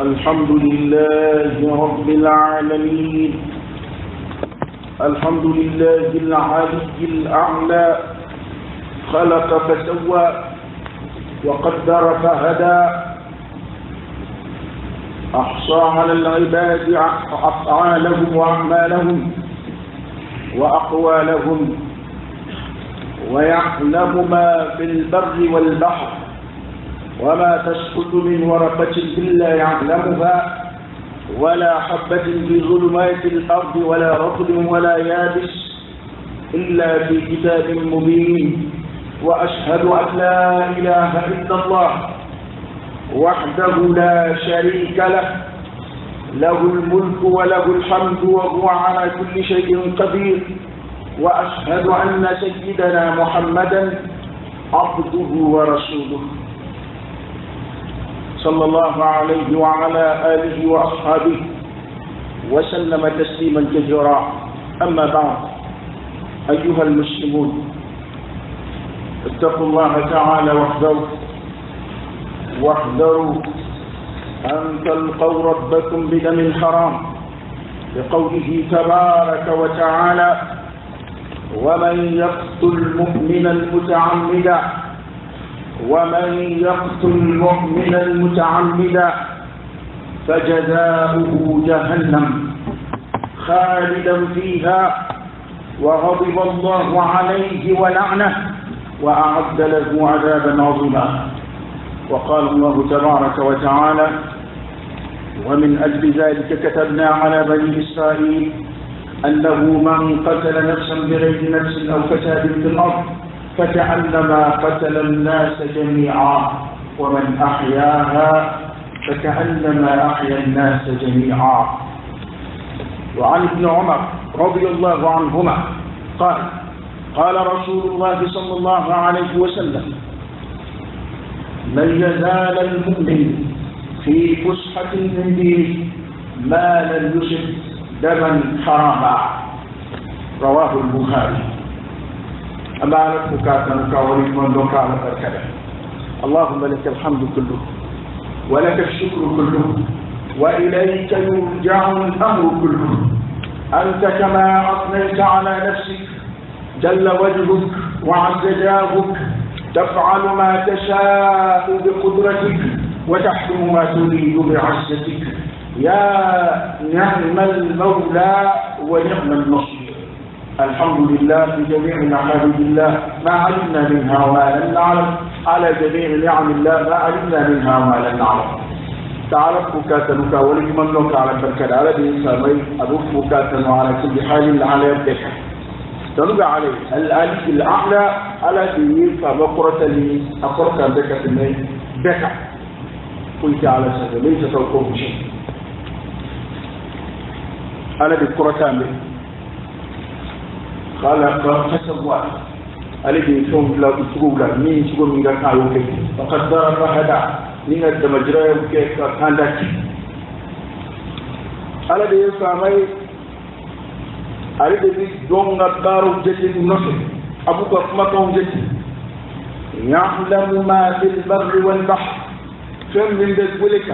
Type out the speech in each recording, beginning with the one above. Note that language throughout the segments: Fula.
الحمد لله رب العالمين. الحمد لله العلي الأعلى، خلق فسوى وقدر فهدى، أحصى على العباد أفعالهم وأعمالهم وأقوالهم، ويعلم ما في البر والبحر، وما تسقط من ورقة إلا يعلمها، ولا حبة في ظلمات الأرض ولا رطب ولا يابس إلا في كتاب مبين. وأشهد أن لا إله إلا الله وحده لا شريك له، له الملك وله الحمد وهو على كل شيء قدير. وأشهد أن سيدنا محمدا عبده ورسوله صلى الله عليه وعلى آله وأصحابه وسلم تسليما كثيرا. أما بعد، أيها المسلمون، اتقوا الله تعالى واحذروا أن تلقوا ربكم بدم حرام، لقوله تبارك وتعالى: ومن يقتل مؤمنا متعمدا فجزاؤه جهنم خالدا فيها وغضب الله عليه ولعنه وأعد له عذابا عظيما. وقال الله تبارك وتعالى: ومن أجل ذلك كتبنا على بني إسرائيل أنه من قتل نفسا بغير نفس أو فساد في الأرض فكأنما قتل الناس جميعا، ومن أحياها فكأنما أحيا الناس جميعا. وعن ابن عمر رضي الله عنهما قال: قال رسول الله صلى الله عليه وسلم: من يزال المؤمن في فسحة من دينه ما لم يصب دما حراما. رواه البخاري. أما على فكاتنا ولمن لقى لك، اللهم لك الحمد كله ولك الشكر كله وإليك يرجع الأمر كله. أنت كما أثنيت على نفسك جل وجهك وعز جاهك، تفعل ما تشاء بقدرتك وتحكم ما تريد بعزتك. يا نعم المولى ونعم النصير. الحمد لله بجميع محامد الله ما علمنا منها وما لم نعلم، على جميع نعم الله ما علمنا منها وما لم نعلم. تعرف فكاتنك ولمن لك على بركة على بإنساني أبوك فكاتن على كل حال على يدك تنبع عليه الألف الأعلى على دين فبقرة لي أقرأ بك في المين بك قلت على سبيل ليس توقف شيء على بقرة كامل خلق فسوى الذي يكون لا تسوق لا مين سوق من كايوك فقد ضرب هذا من الدمجرة كيف كانت الذي يسمى الذي دون الدار جسد النصر أبو بكر جسد يعلم ما في البر والبحر كم من ذلك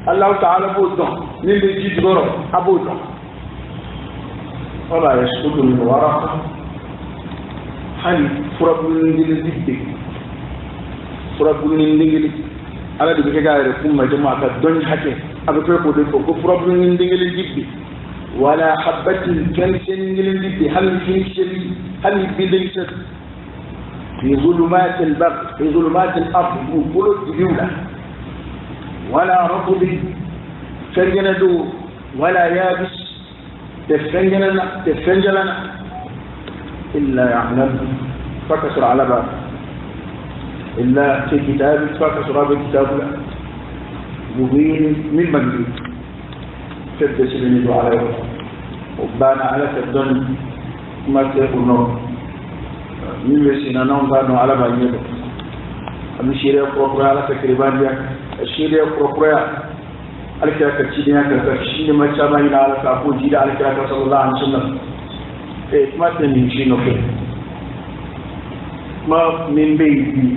الله تعالى بوده من يجيد غرب أبوده ولا يسقط من ورقة هل فرق من الدين فرق من الدين على ذلك جاء ركوم جماعة الدنيا حكي أبو بكر فرق من الدين ولا حبة كنسن للبي هل في ليست في ظلمات البر في ظلمات الأرض وكل الديولة ولا رطب فنجندو ولا يابس تفنجلنا إلا يعلم فكسر على باب إلا في كتاب فكسر على كتاب مبين من مجد كدس لنجو عليه وبانا على كدن ما تقولون من وسينا نوم بانو على بانيو أمي شيريا كروكرا على تقريبا شيريا كروكرا على كذا كتشينيا كذا كتشيني ما تسمع هنا على كابو جيدا على كذا صلى الله عليه وسلم ما تنيشينو كي ma min be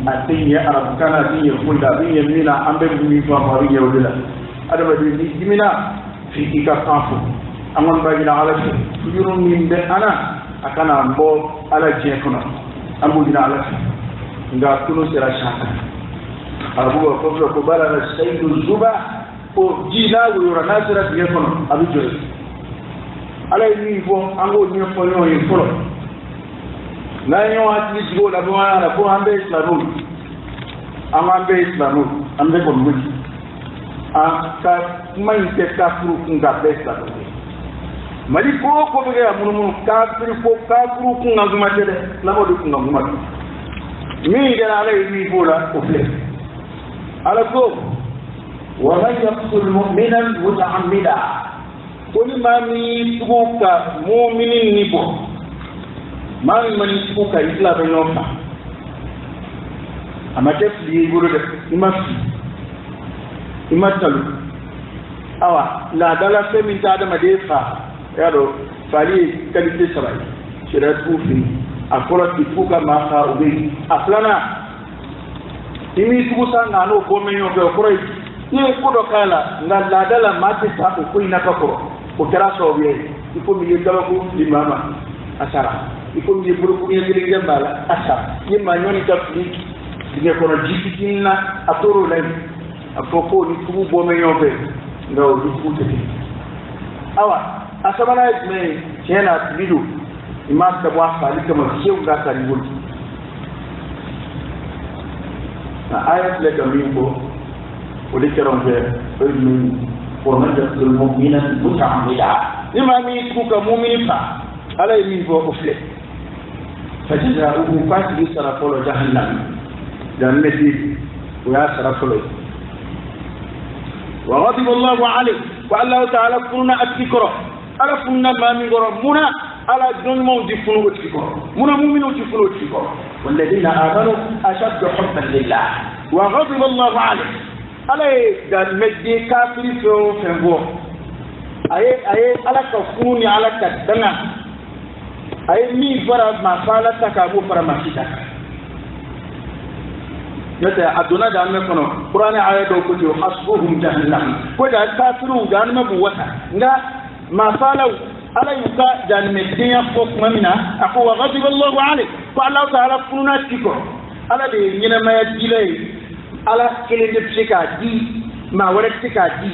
a tin ya arab kana tin ya kunda bin ya mina an be mi fa mari ya wala adama di dimina fi ika kanfo amon bagina ala fi yurun min be ana akana mbo ala je kono ambu dina ala fi nga kuno sera shaka abu ko bala na sayyidu zuba o jina wura nasira je kono abu jore ala ni fo ango ni fo no yi folo na yo ati jigo la bwana la ko ambe islamu ambe islamu ambe ko muti ka man te ka furu kunga besta mali ko be ya munun ka furu kunga zuma tede la mo du kunga zuma mi da ala ni fo la ko fle ala ko wa man yaqtul mu'mina muta'ammida koni mami tubuka mu'minin ni bo mami mani tubuka isla be nofa amate fli guru de imatalu awa la dala femin ta da madefa yaro fali kalite sarai shira tufi akora tubuka ma ka ubi aflana imi tubusa ngano ko menyo be korai ni ko do kala la dala mate ta ko ina ka ko o kera sobiye iko mi yedala ko limama asara iko mi buru ko yeli ngembala asara ni ma nyoni ta fli ni ko no jikitina atoro lay afoko ni tubu bo me yobe ngaw du futati awa asabana me chena bidu imam ta wa fali kama shew ga tari wul na ayat le kamimbo o de keronje o ni ومن يقتل مؤمنا متعمدا لما يترك مؤمن على يمين وكفله فجزاؤه فاتل سرفول جهنم جنة ويا سرفول وغضب الله عليه والله تعالى كنا أتذكره على كنا ما من ربنا على دون موت فنو أتذكره منا مؤمن أتذكره والذين آمنوا أشد حبا لله وغضب الله عليه ala da medde kafiri fengo aye ala ka funi ala ka dana aye mi fara ma fala ta ka bo fara ma kita yata aduna da me kono qur'ani aya do ko jo hasbuhum jahannam ko da kafiru ga ma bu wata nga ma fala ala yuka jan medde ya fok mamina ako wa ghadiba Allahu alayhi ko Allah ta'ala fununa tiko ala de nyina ma yajilai ala kelen de tsika di ma wala tsika di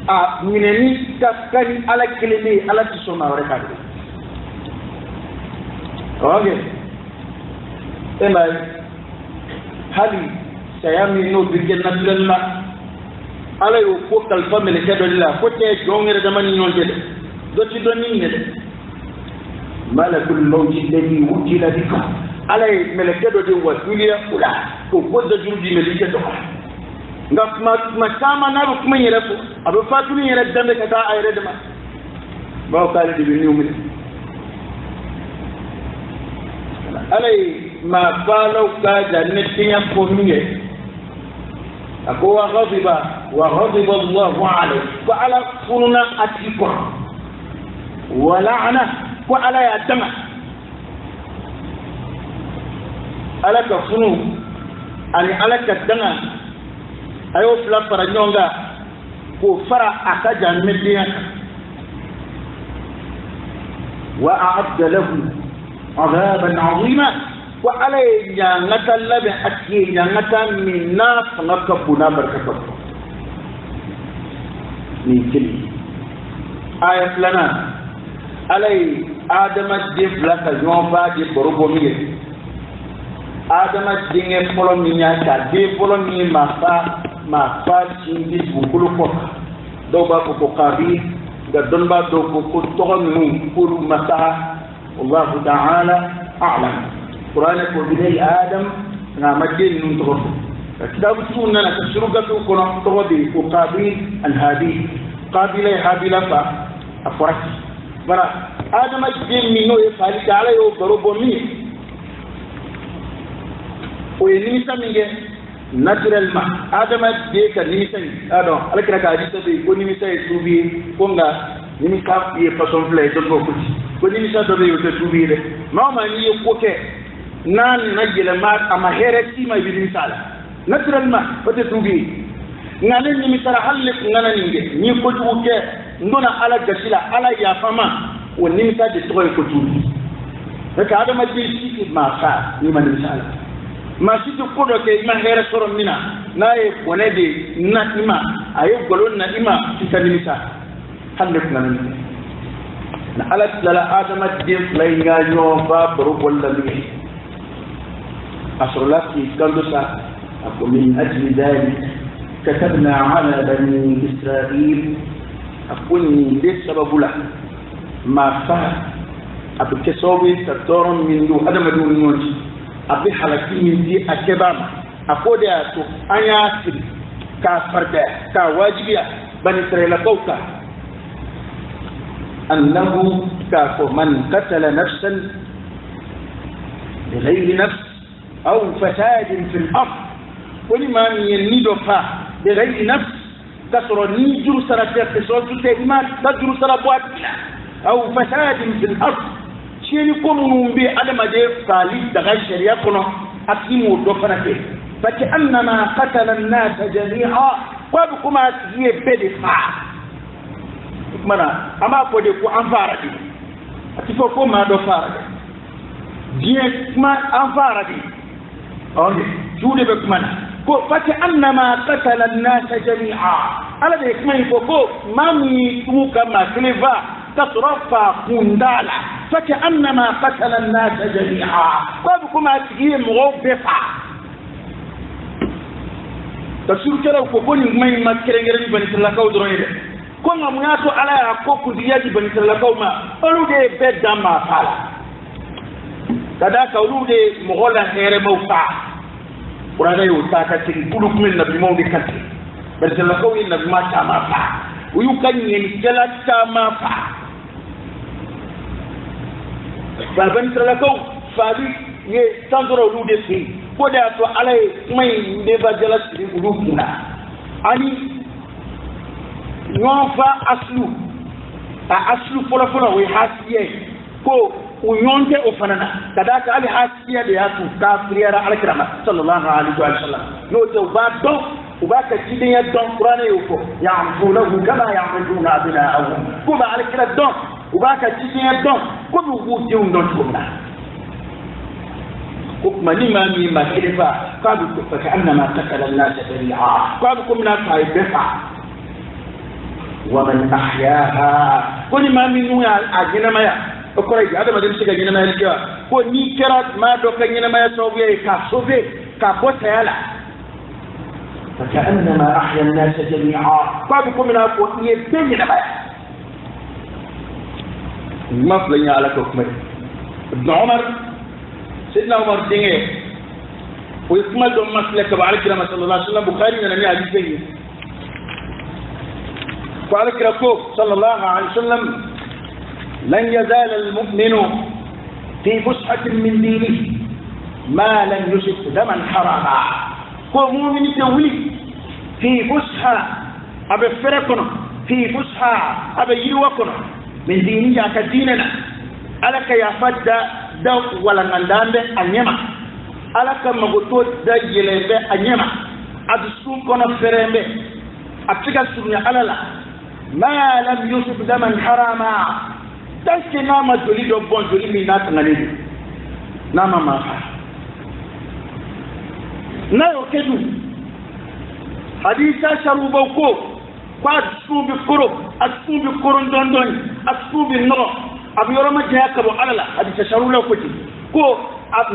a mineni taskani ala kelen de ala tiso ma wala kadu oge emay hali sayami no bigel naturellement ala yo ko kalfa mele kedo la ko te jongere da mani nyonje do ci do ni ne malakul mawt alladhi wukila bika ala mele kedo de wa dunia ula ko godda jurdi mele kedo nga ma sama na ru kuma yere ko abu fatuni yere dambe kata ayre dama ba ko kale de ni umini ala ma falo ka jannatin ya ko miye ako wa ghadiba Allah alayhi wa ala kunna atiko wa la'ana wa ala ya dama ala ka funu ani ala ka danga ayo fla para nyonga ko fara aka jannatin wa a'adda lahu عذابا عظيما وعلي جانتا لبن أكي جانتا من ناس نكبنا بركتب من كل آية لنا علي آدم الجيب لك جوفا جيب بربومية آدم الجيب فلومية كجيب فلومية ما تشينديس بكل فوق دوبا كوكو قابي دونبا دوكو كتوغنو كل مساحة والله تعالى أعلم قرآن يقول بني آدم نعمدين من تغفر كتاب السنة تشرق في قرآن تغفر وقابيل الهابيل قابيل هابيل فأفرش برا آدم الدين منه يفعل تعالى يوضرب منه وينيسا منه naturellement آدم الدين كنيسا آدم على كنا كأجيسا بيكون نيسا يسوبي كونغا nimika ye façon fla to ko kuti ko nimisa do be yote tubire mama ni ye ko ke nan na gele ma ama here ti ma bi misala naturellement ko te tubi ngane ni misara halle ngana ninge ni ko duke ndona ala gasila ala ya fama woni misa de toy ko tubi ka adama ji siki ma fa ni man misala ma siki ko do ke ma here soro mina nae wone de na ima ayo golon na ima tikani misa halle ngana ni na ala lala adama de lay nga yo ba baro wala ni asrulati kando sa ako min ajli dalik كتبنا على بني إسرائيل أكوني لسبب له ما فعل أبكسوي تطور من دو هذا مدون نوج أبي حلقي من دي أكبام أقول يا تو أنا سري كفرد كواجبيا بني إسرائيل كوكا أنه كافو من قتل نفسا بغير نفس أو فساد في الأرض ولما ينيدو فا بغير نفس كسرني جرو سراتير تسول تيمان تجرو سرابوات أو فساد في الأرض شيء يقومون به على ما جاء فالي دغاي شريعة كنا أكيمو دوفنته فكأنما قتل الناس جميعا وابكما هي بدفع منا أما فودي كو أنفاردي أتفوكو ما دوفاردي جيه ما أنفاردي أوكي جودي بكمنا فكأنما قتل الناس جميعا على ذلك ما يفوقوا ما ميتوك ما كلفا تصرفا كندالا فكأنما قتل الناس جميعا وابكما تجيه مغوبفا تسير كلا وكوني ما يمكرن غير بني سلكاو دروني كون مياتو على كوكو دياجي بني سلكاو ما اولو دي بدا ما فالا كذا كاولو دي مغولا خير موفا ورانه يوتاكا تي بولوك من نبي مودي كاتي بس لا كوي نبي ما تاما فا ويكاني نجلا تاما فا فبن تلكو فادي يه تانزرو لودي سي كودا تو علي ماي ديفا جلا سي بولوكنا اني نوفا اسلو فولا فولا وي حاسيه كو unyonte ufanana kadaka ali hasiya da yasu kafiriyara alkrama sallallahu alaihi wa sallam no to ba don ubaka tidin ya don qur'ani yuko ya'buduhu kama ya'buduna abna'ahum kuma alkira don ubaka tidin ya don ko bu tiun don kuma kuma ni ma mi ma kilifa kadu fa ka'annama takala an-nas bari'a kadu kumna taifa wa man ahyaha kuni ma min ya ajina maya okore ada madem siga nyina ma yelkiwa ko ni kerat ma do ka nyina ma yasobe ka sobe ka bota yala فكأنما أحيا الناس جميعا فابكم من أقوى يبين ما مفلين على كوكمر ابن عمر سيدنا عمر دينه ويكمل دون مسلك وعلى كلام صلى الله عليه وسلم بخاري من أمي حديثه وعلى كلام صلى الله عليه وسلم لن يزال المؤمن في فسحة من دينه ما لم يشف دما حراما هو مؤمن تولي في فسحة أبي فرقنا في فسحة أبي يلوكنا من دينه كديننا ألك يا فد دو ولا نندام أنيما ألك مغطوط دا يلبي أنيما أدسوم كنا فرمب أبتكال سبني ألالا ما لم يشف دما حراما تنسي ناما جولي دو بون جولي مينات نالي ناما مافا nayo kedu hadisa sharuba ko kwa subi koro ndondon asubi no abiyoro ma jaya kabo alala hadisa sharula ko ko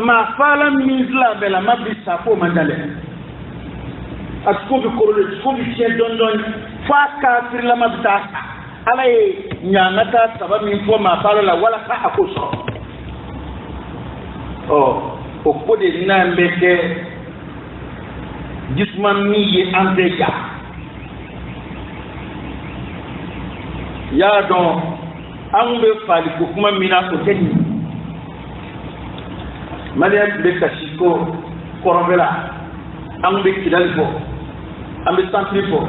ma fala mizla bela mabisa ko mandale asubi koro subi che dondon fa ka firla mabta alay nyangata sababu fo ma fala la wala ka akoso o ko de na mbeke jisman mi ye andeja ya don an be fali ko kuma mina ko tani mariya be kasiko korobela an be kidalfo an be santrifo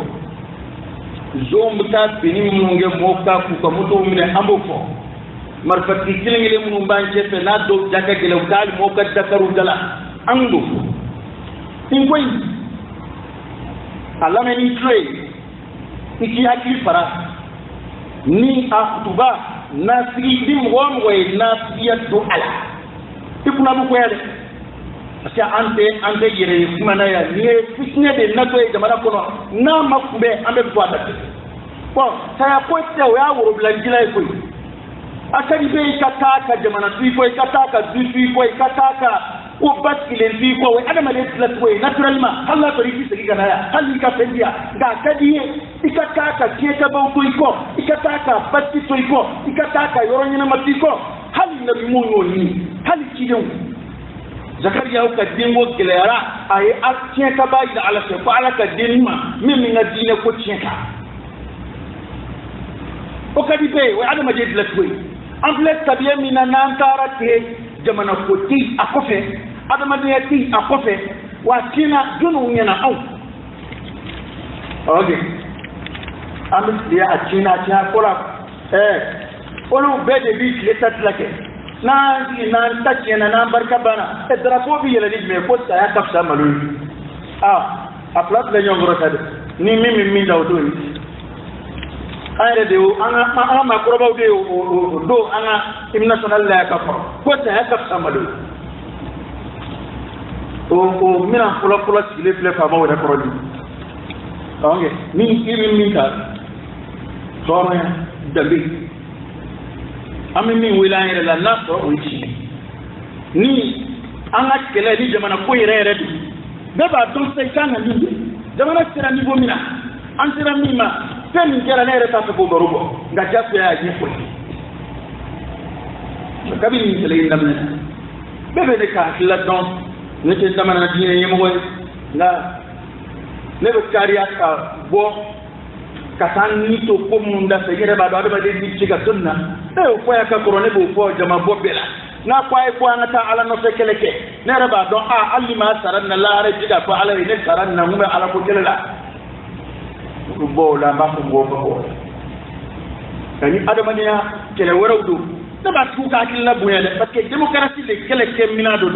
zombuta bini munge moka ku ko moto mine ambofo marfati kilingile mun banche fe na do jaga gele kal moka dakaru dala andu in koy Allah meni trade iki hakili fara ni akutuba nasiri di mwo nasiya do ala ikuna bu ko yale parce que ante yere kuma na ya ni fitne de na to jamana kono na makube ambe twata bon saya ko te ya woro blanjila ko akari be kataka jamana tu ko kataka du ko kataka o baskile fi ko we adama le flat way naturellement Allah to riki sigi kana ya hali ka fendia ga kadiye ikataka kieta ba ko ikataka batti to ko ikataka yoronyina matiko hali na bimunyo ni hali kidew Zakariya ka dingo gelera ay aktien ka ba ida ala ko ala ka dinma mimi na dine ko tienka o kadi be we adama je flat way en plus tabiye mina nantara te jamana ko ti akofe adama de ti akofe wa kina dunu nyana au okay amis dia achina cha kola olu bede bi letat lake na tachiena na barka bana drapo bi yele ni me ko ta ya kafsa malu aplat le nyongoro tade ni mimi mi dawdo ni ayre de anga ma koroba de do anga im national la ka ko ta ya kafsa malu o mina pula sile fle fa ba wala korodi okay ni imi ta sore dabi ami min wilayere la naso uchi ni anga kele ni jamana ko yere du beba don se kana ni jamana sira ni bomina an sira mima fen kera ne reta ko borugo nga jappe ya ni ko kabi ni tele ndamne bebe de ka la don ne te damana dine yemo na lebe kariya ka bo katan ni to ko munda se yere ba do ba de ni ciga sunna e ko ya ka korone bo fo jama bobela na kwai ko an ta ala no se keleke ne raba do alima saran na la re jiga ko ala ne saran na mu ala ko kelela bo la ba ko bo kani adama ne ya kele warawdu da ba tu ka killa buya de parce que démocratie de keleke mina do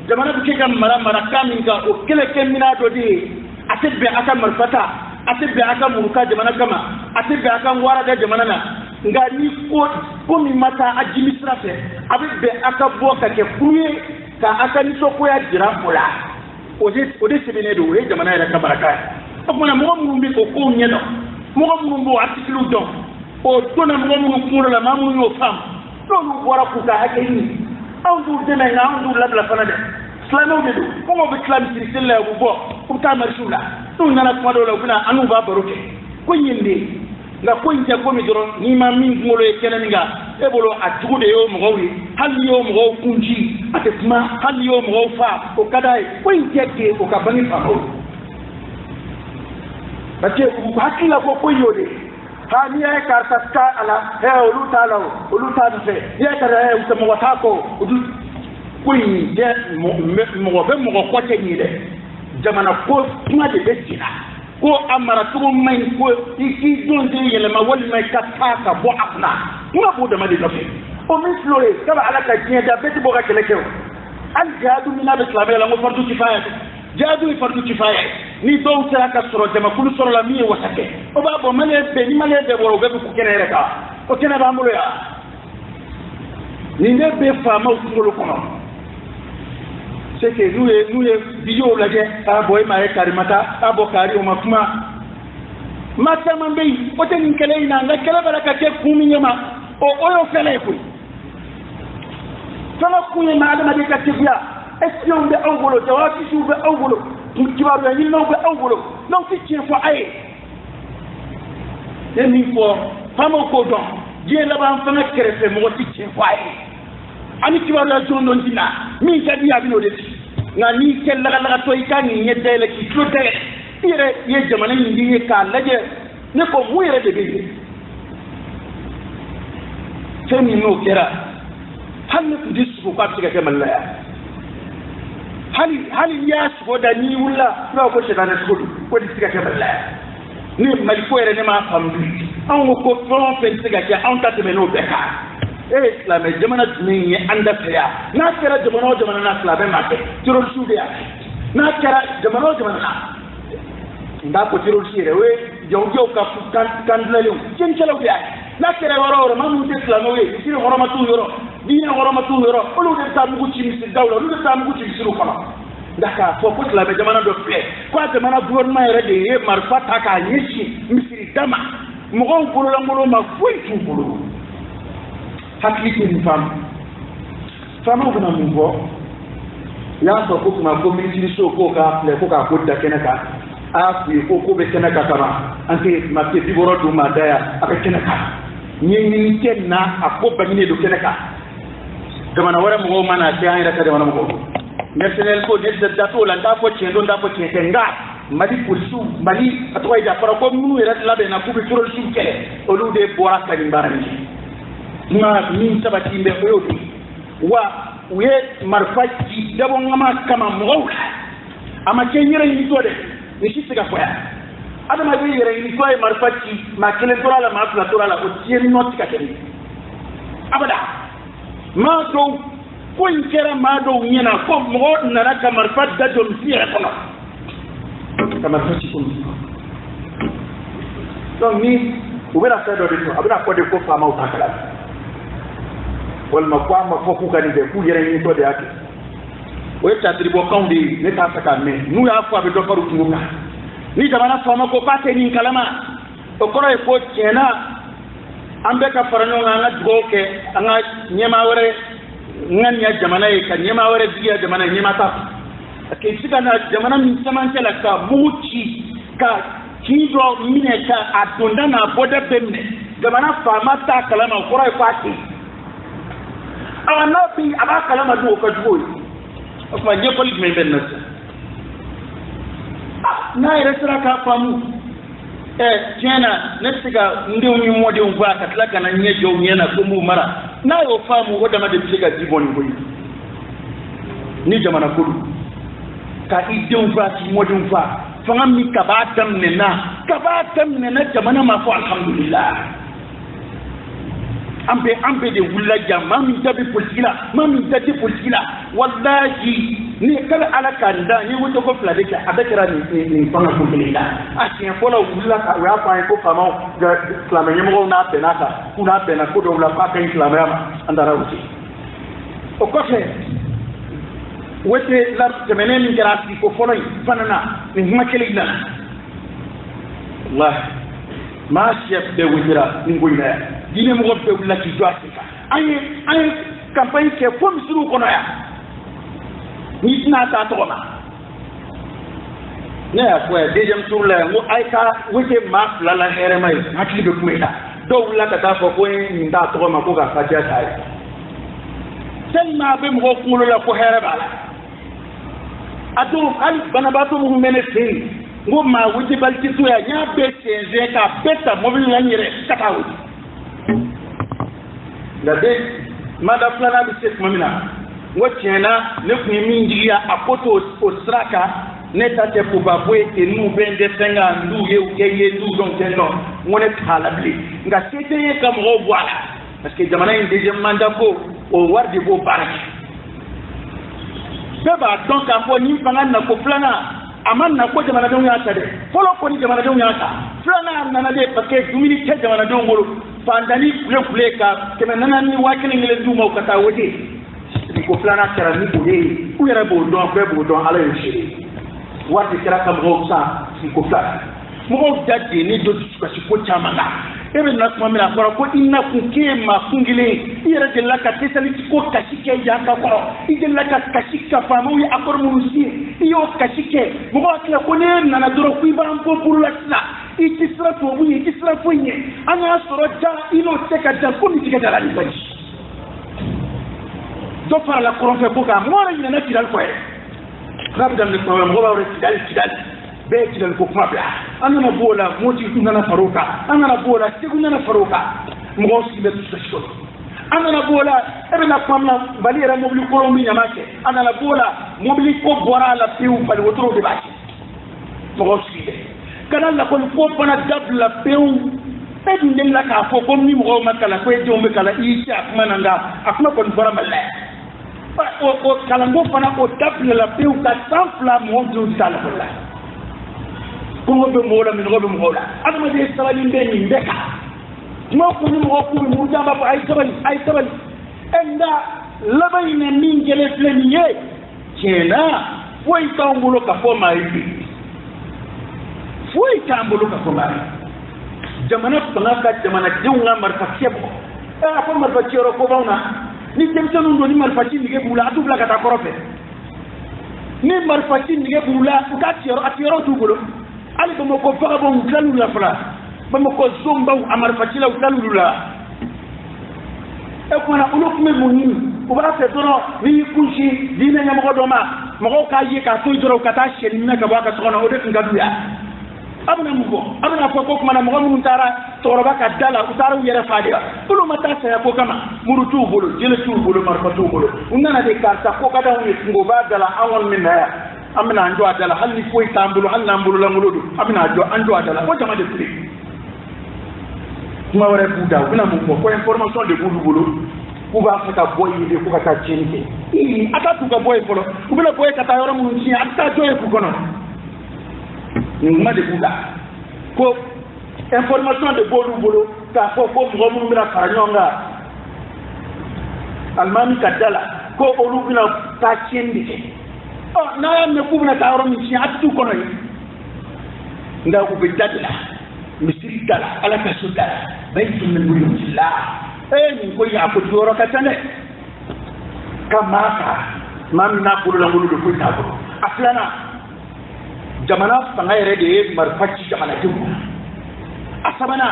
jamana bu ke kam mara kamin ka o keleke mina do di atebe aka marfata atebe aka muruka jamana kama atebe aka wara da jamana na nga ni ko mi mata administra fe abe aka bo ka ke kuye ka aka ni so ko ya jira pola o de sebene do re jamana ya ka baraka ko na mo mu mbi ko nyedo mo mu mbo article do o dona mo mu ko la mamu yo fam do lu wara ku ka hakeni aw du de na aw du la fana de slamo de ko mo be klam sirtel la bu bo ko ta marsula to nana ko do la kuna anu ba baroke ko nyinde nga ko nja ko mi doron ni ma min ngolo e kenen nga e bolo atugo de yo mo gawi hal yo mo gaw kunji atema hal yo mo gaw fa o kadai ko nje ke o ka bani fa ko bace ko hakila ko yode ha ni ay karta ka ala he olu ta fe ya kara he utamo watako ko ni je mo be mo ko te ni de jamana ko kuma de betina ko amara tugo mai ko iki don de yele ma wali mai kataka bo afna kuma bo da mali nafi o min flore kaba ala ka tiya da beti bo ga keleke al jadu mina be slabe la mo fardu kifaya jadu fardu kifaya ni do sera ka soro jama kulu soro la mi wasake o ba bo male be ni male de bo be ku kene reka o kene ba mulo ya ni ne be fa ma ko ko c'est que nous bio la je boy ma e karimata abo kari o mafuma mata mambe o te ni kele ina nga kele baraka ke kumi nyama o oyo kele ko sama kuye ma adama de ka tiya espion de awgolo jawati su be awgolo kibaru ya ni no be awgolo no fi ci fo ay ni fo famo ko don je la ba fana krefe mo ti ci fo ay ani kibaru ya jondo ndina mi jadi ya bino de nga ni kel la to ikani nyedde le ki trote ire ye jamana ni ye ka laje ne ko mu yere de be temi no kera hal ne dis ko ka tiga kemal la hali ya so da ni wala no ko sheda ne ko tiga kemal la ni mali ko yere ne ma famdu an ko fon fe tiga ke an ta te no be ka islam jamana ni anda saya na kera jamana na islam ma ke tiro suudiya na kera jamana nda ko tiro sire we jawjo ka kan lele ken celo biya na kere woro mamu te slamo we sire woro matu yoro dina woro matu yoro olu de ta mugu ci misir dawla lu de ta mugu ci siru kono ndaka fo ko la be jamana do fe ko jamana gouvernement yere de ye marfa ta ka nyishi misiri dama mo gon ko la ngolo ma fuy tu bulu hakiki ni fam fama bana mu bo ya so ko kuma ko ministry so ko ka le ko ka ko da kenaka afi ko be kenaka kama anke ma ke biboro du ma daya aka kenaka ni kenna akko bagine do kenaka jamana wara mo mana ta ayra ka jamana mo mercenel ko de dato la nda ko chendo nda ko chenga mali kursu mali atwa ida para ko munu era la be na kubi turol su kele olu de bora ka ni barani ma min sabati be ko yodi wa we marfaji dabo ngama kama mo ama kenyere ni to de ni sisiga foya adama be yere ni ko marfaji ma kele torala ma fla torala ko tieni notika kele abada ma do ko inkera ma do nyina ko mo nana kamar fadda do fiere kono kamar fati ko donc ni ubera sado de abura ko de ko fama utakala wal ma kwa ma foku kan de ku yere ni to de ake o ta tribo kawndi ne ta saka me nu ya fa be do faru tunga ni jamana fama ko pate ni kalama to koro e ko tiena ambe ka farano nga duoke anga nyema wore ngan ya jamana e kan nyema wore biya jamana nyema ta ke sika na jamana min samante la ka muchi ka kido mine ka adonda na boda bemne jamana fama ta kalama koro e fati awa no bi aba kalama do ko duoy akuma je kolit men ben nasa na resra ka famu tiena nesiga ndio ni mode umva katlaka na nyejo unyena kumbu mara na yo famu oda made bisega diboni boyi ni jamana kudu ka ide umva ti mode umva fanga mi kabatam ne na jamana ma fa alhamdulillah ambe de wulla jamma mi tabi politikila wallahi ni kala ala kanda ni woto ko flade ka adakara ni fanga ko kelila asiya fola wulla ka wa fa ko fama ga islam ni mo na benaka kuna bena ko do la pa ka islam ya andara wuti o ko fe wote la temene ni garasi ko fola fanana ni ma kelila wallahi ma chef de wira ni ngoyna dine mo ko be wulla ki do asika ay campagne ke ko misuru kono ya ni na ta to ma ne ko deuxième tour la mo ay ka wite ma la la here mai hakli be kumeta do la ka ta ko ni nda to ma ko ga fa ja sai sen ma be mo ko la ko here bala adu al bana ba to mo mene sin ngo ma wite balti to ya nya be senze ka beta mo bi la nyere kata wuti la de mada plana bi se mamina wachena ne kuni minjiya apoto osraka ne tate kubabwe enu bende senga ndu ye ndu don teno ngone talabli nga sete ye kam ro voilà parce que jamana inde je manda ko o wardi bo baraki beba donc apo ni panga na ko plana aman na ko jamana don ya tade folo ko ni jamana don ya ta plana nana de parce que dumini te jamana don ngoro pandani kule ka keme nana ni wakini ngile ndu mo kata wote ko plana kera ni ko ye ku yara bo don ala yeshiri wati kera kam rosa ko plana mo dadde ni do ko ko chamanga ebe na kuma mira ko inna ku ke ma kungile yara de la ka tesali ko kashike ya ka ko ide la ka kashika famu ya akor murusi iyo kashike mo ko ko ne na doro ku ba ampo pour la sla ikisra to bu ikisra fonye ana soro ja ino teka ja ko mi tika dala ni baji do fara la koron fe boka mo na na tidal ko e rabdam ni ko mo ba re tidal be tidal ko kuma bla anana bola moti nana faruka anana bola tigu nana faruka mo si be tso anana bola ebe na kwamna balira mobili ko mi nyamake anana bola mobili ko bora la piu bali wotro de baji mo si kana la ko fana dabla pew edu ndem la ka fo ko mi mo makala ko edu me kala iti akuma nanga akuma ko bara mala o kala ngo fana o dabla la pew ka sanfla mo do dala la ko be mola min go be mola adama de sabali be ni mbeka mo ko ni mo ko mu jamba ay sabali enda labayna min gele fleniye kena foi tambulo ka fo mai foi tambulo ka fo mai jamana banga ka jamana jeunga marfatiye ko a fo marfatiye ro ko bauna ni temtanu ndo ni marfatiye ni ke bula atubla ka ta korofe ni marfatiye ni ke bula ka tiyoro tugulo ali bamo ko faga bon kalu la fala bamo ko zomba amarfatiye la kalu la e ko na ulo kuma munini ubara se doro ni kunshi dina nya mo do ma mo ka yi ka to doro ka ta sheri na ka ba ka sona o de ngadu ya abuna mugo abuna ko kuma na mo mun tara toroba ka dala utara yere fadia ulo mata sa ya ko kama murutu bolo jele tu bolo marfatu bolo unana de karta ko kada ni ngo ba dala awon min ya amina anjo adala halni ko itambulo halna mbulu la nguludu amina anjo adala ko jama de tri kuma wara buda kuna mu ko information de bulu ku ba fata boy de ku kata chenke ata tu ka boy folo ku bela boy kata yoro mu ci ata joye ku kono nguma de buda ko information de bulu ka ko mo mira faranyonga almami kadala ko olu bina ta chenke na me ku bina ta yoro mu ci atu kono nda ku be dadla misiri dala ala ka su dala baytu min buyutillah ni ko ya ko joro ka tane kama ka mam na ko la ngulu ko ta ko aflana jamana bangayre de marfaci jamana jumbu asabana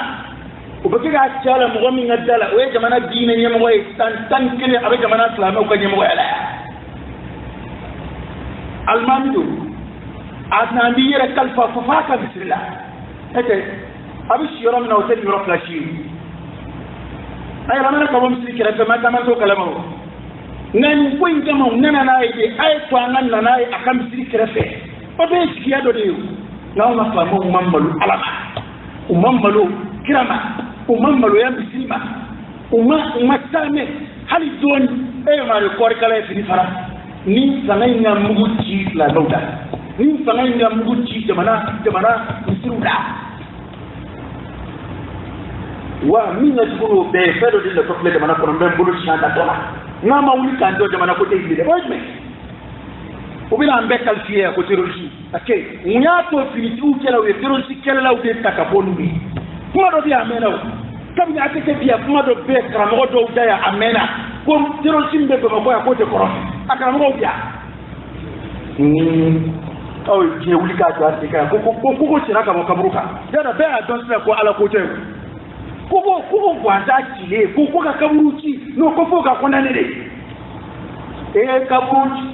ko be ga tiala mo mi ngadala we jamana diine nyem way tan kene abe jamana islam ko nyem way ala almamidu adna bi yere kalfa fa ka bismillah ete abi shiro min awtel mi rofla shi ay ramana ko bom sikira be ma kama to kalama ngani ko ingama nana na ide ay to anan na ay akam sikira fe o be sikiya do de na ma fa mo mambalu alama umambalu kirama umambalu ya bisilma umma tame hali don e ma re kor kala fi fara ni sanay na muguti la dawda ni sanay na muguti jamana misruda wa minna tulu be fedo dilla to plede mana ko mbe bulu chanda tola ngama wuli kan do jamana ko teyi de bojme ubina ambe kalfiya ko terrorisme okay munya to fini tu kala we terrorisme kala law de takabonbi kuma do biya mena kam ni atete biya kuma do be kramo do daya amena ko terrorisme be ko ya ko te koro akara mo biya aw je wuli ka to asika ko sira ka mo kabruka dada be a don sira ko ala ko te kubo kwanza kile kuko ka kaburuchi no kofo ka konane de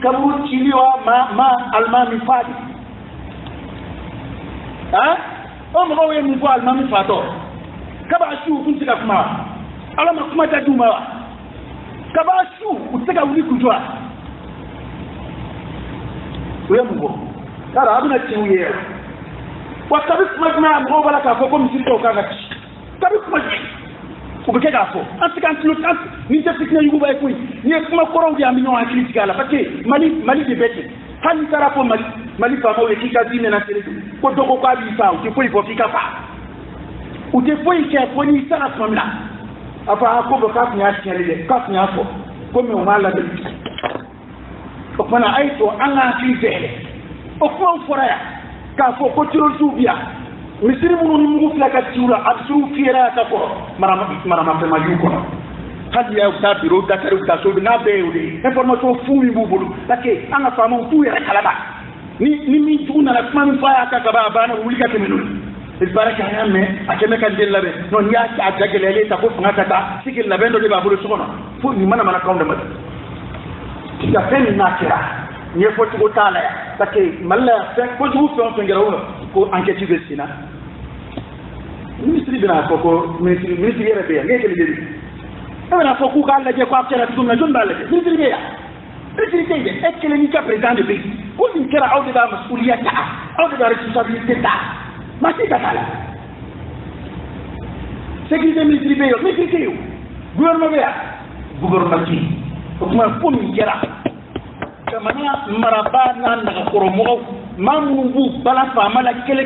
kaburuchi liwa ma almami fadi o mo we mu almami fato kaba shu kuntika kuma alama kuma ta duma kaba shu utaka uli kujwa we mu kara abuna tiuye wa kabis magna mo bala ka ko misito ka ka tabi kuma ko be ka fo antika antlut ni je fikna yugo bay koy ni kuma koro di amino an critique ala parce que mali de bete han tara ko mali fa mo ki ka dine na tele ko dogo ko abi fa o ko ifo fika fa o te foi ke ko ni sara famla apa ko be ka nya tere de ka nya fo ko me wala de ko pana ay to anga ki zele o ko fora ka fo ko tiro subia misiri munu ni mugu fila ka tiula absuru fiera ta ko marama pe majuko hadi ya ta biro da kare ta so na be ode information fu mi bubulu lake anga fama fu ya kalaba ni mi tuna na kuma mi fa ya ka ba bana wulika te menu il baraka ya me akeme kan delabe non ya ta dagelele ta ko fanga ta sikil labendo de babulu sokono fu ni mana kaunda ma ta fen na kira ni fo ko tala ya lake malla fe ko ju fe ngero ko enquête be sina ministre bina ko ministre yere be ngeke lijebi ana ko ku kala je ko akera tunna jonda le ministre be ya ministre tenge ekele ni ka président de pays ko din kera awde da masuliyata awde da responsabilité ta ma ti kala sécurité ministre be yo ministre yo gouvernement be ya gouvernement ki ko ma ko min kera kamana maraba nan daga koro mo mamungu bala fama la kele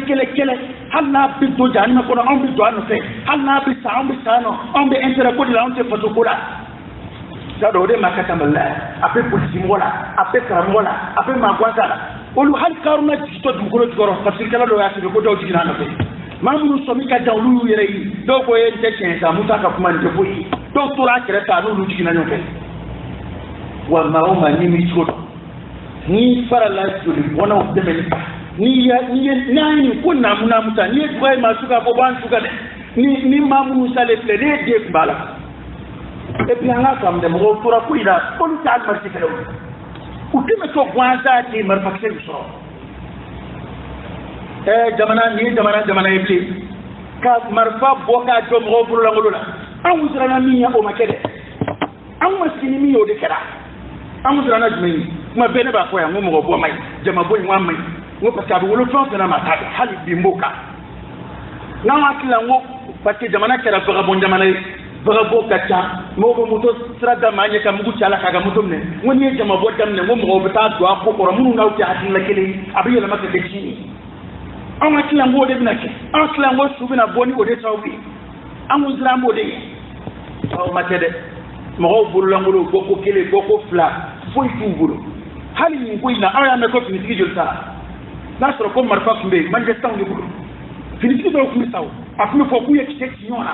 halna bi do jani ma ko on bi do an fe halna bi sano on bi intérêt ko la on te foto ko la da do de makata mala ape polisi mola ape karamola ape magwaza olu hal karuna to dum ko goro parce que la do ya ko do jina na fe mamunu somi ka dawlu yere yi do ko yen te chen sa muta ka kuma nte boyi do tura kere ta no lu jina nyoke wa mauma ni mi chodo ni fara la joli bona o demeni ni nani kunna muna muta ni duai masuka bo ban suka de ni mamunu sale plede de bala e puis anga kam de mo tura kuida polu ta marti kala utime to gwanza ti mar fakse so jamana yake ka marfa boka to mo buru la ngolula an wusra na miya o makede an wasini miyo de kera an wusra na jumeni ma bene ba ko ya mo mo bo mai jama bo nwa mai ngo pata bi wolo fon na mata hali bi mboka na wakila ngo parce jamana kera ko bon jamana bo kacha mo bo moto strada manye ka mugu chala kaga moto ne ngoni jama bo dam ne mo mo bata do ko ko munu na uti hatin la kele abiyo la maka de chini an wakila ngo de binake an wakila ngo subina boni o de tawbi an wuzra mo de aw makede mo buru la ngolo boko kele boko fla foi tubulu hali ni ko ina aya me ko fini tigi jolta na soro ko marfa kumbe man de taw ni bulu fini tigi do ko mi taw afmi fo ku yek tek siona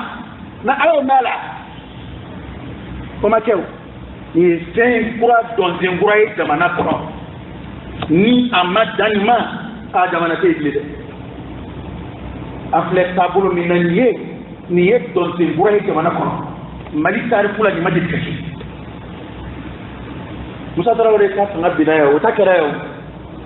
na ayo mala ko makew ni sen kura don zengura e jamana ko ni amadanima a jamana te iglide afle tabulu minaniye ni yek don zengura e jamana ko mali tarifula ni majid kashi musa tarawore ka tanga bidaya o takara yo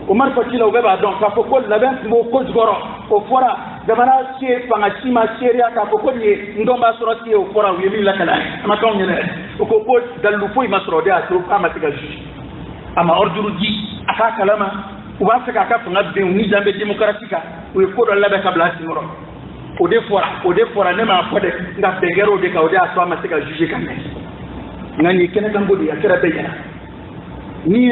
umar fatila ubeba don ka foko la ben mo ko zgoro o fora jamana che panga chima sheria ka foko ni ndomba sorati o fora wi mi la kala ama kan nyene o ko ko dalu foi masrode a to kama tiga juji ama orduru ji aka kalama uba feka ka tanga be ni jambe demokratika o ko do la be kabla sinoro o de fora ne ma fode nga bengero de ka o de aso ama tiga juji kan ngani kene kan bodi ya kera beyana ni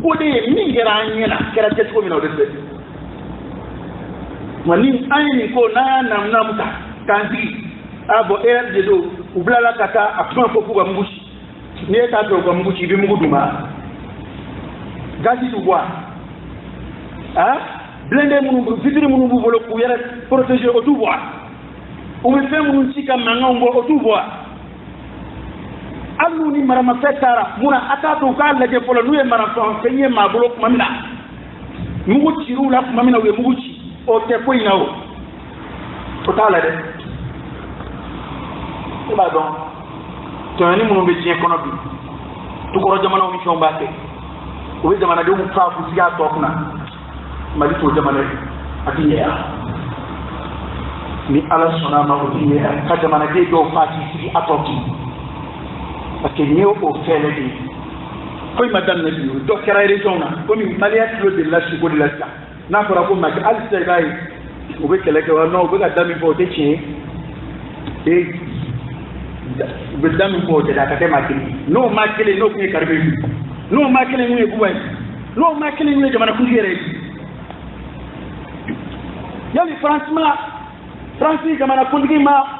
ode mi geranya na kera tet ko mi no de mani ayni ko na muta kanzi abo de do ublala kata akuma ko ku bamushi ni ta do ko bamushi bi muguduma gazi du bois blende munu fitiri munu bu bolo ku yere protéger au tout bois o me fe munu chika manga mbo au tout bois allu ni marama fetara muna atatu ka laje polo nuye marathon fenye mabulo mamina mugu chiru la mamina we mugu chi o te ko inawo to tala de ba don to ni munu be tie kono bi to ko jamana o mi chomba te o jamana de mu fa fu siga to kuna mali to jamana atiye ni ala sona ma o tiye ka jamana de do fa ci atoki parce que nous au fait les deux comme madame ne dit donc quelle raison là comme malia kilo de la chico de la ça na pour avoir ma al c'est là on veut que les gars non on veut que dame pour déchirer et veut dame pour de la tête makili non makili non qui carbe non makili nous est boué non makili nous est jamana kujere yali France jamana kundima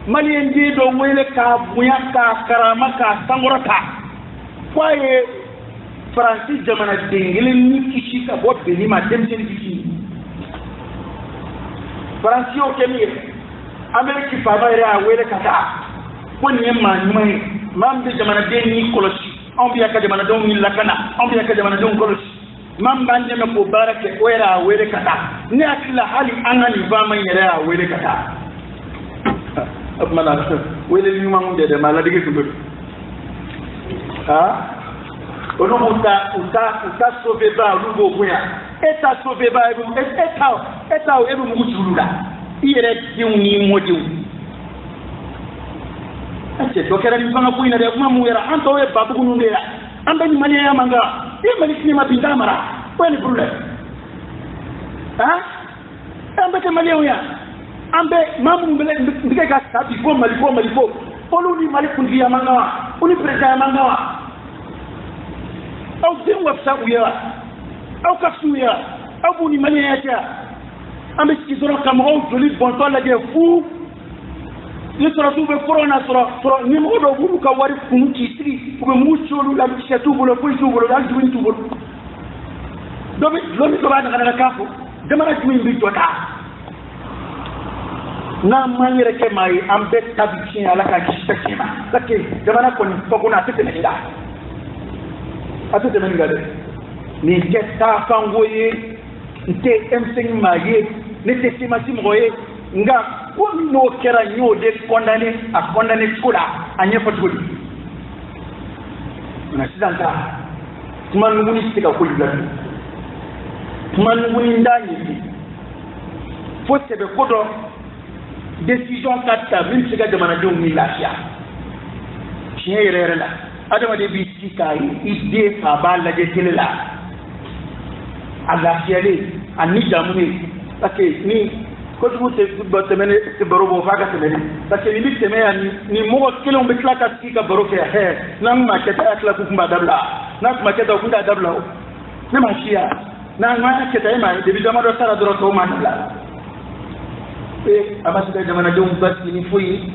malien di do wele ka buya ka karama ka sangorata kwaye Francis jamana dingile ni kishi ka bo beni ma demsen kishi Francis o kemi Ameriki fama ere a wele ka ta koni yemma nyumai mambe jamana deni kolosi on biya ka jamana don ni lakana on biya ka jamana don kolosi mamba nyeme ko barake wera a wele ka ta ni akila hali anani ba mai ere a wele ka ta mana wele ni mangu de mala dige kudo ono uta sauver ba lugo buya eta sauver ba eta o ebu mugu tulula ire diuni modiu ate to kera ni fanga kuina de kuma mu yara anto e babu kunu de amba ni mali ya manga e mali ni mabinda mara wele brule amba te mali ya ambe mamu mbele ndike ka sabi fo malifo olu ni mali kundi ya mangawa uni president ya mangawa au din wafsa uyewa aw ka suya aw bu ni maniyata am ci soro kam raw joli bon to la je fu ni soro tu be corona soro ni mo do bu ka wari fu ci tri ko mu cholu la ci tu bu lo ko tu bu lo dal du tu bu do be lo mi to ba na ka fu dama na mi bi to ta na manyere ke mai ambe tabichi ala ka kishtakima lakini dama na ko ni to kuna tete ni da atete men ngade ni kesta fangoye nte emseng maye ne te simasi moye nga ko no kera nyode condamné kula anye fatuli na sidanta man nguni tika kulula man nguni ndani fo sebe kodo décision katta min siga jamana de mi lafiya chien yere la adama de bi sika idée fa balla de telela Allah fiale ani jamune parce que ni ko tu te botte mene te barobo faga te mene parce que ni te mene ni mo kilo be klaka sika baroke he nan ma keta akla ku mba dabla nan ma keta ku da dabla ne ma shia nan ma keta ma de bi jamado sara doro to ma dabla amasiga jamana de basi ni fuyi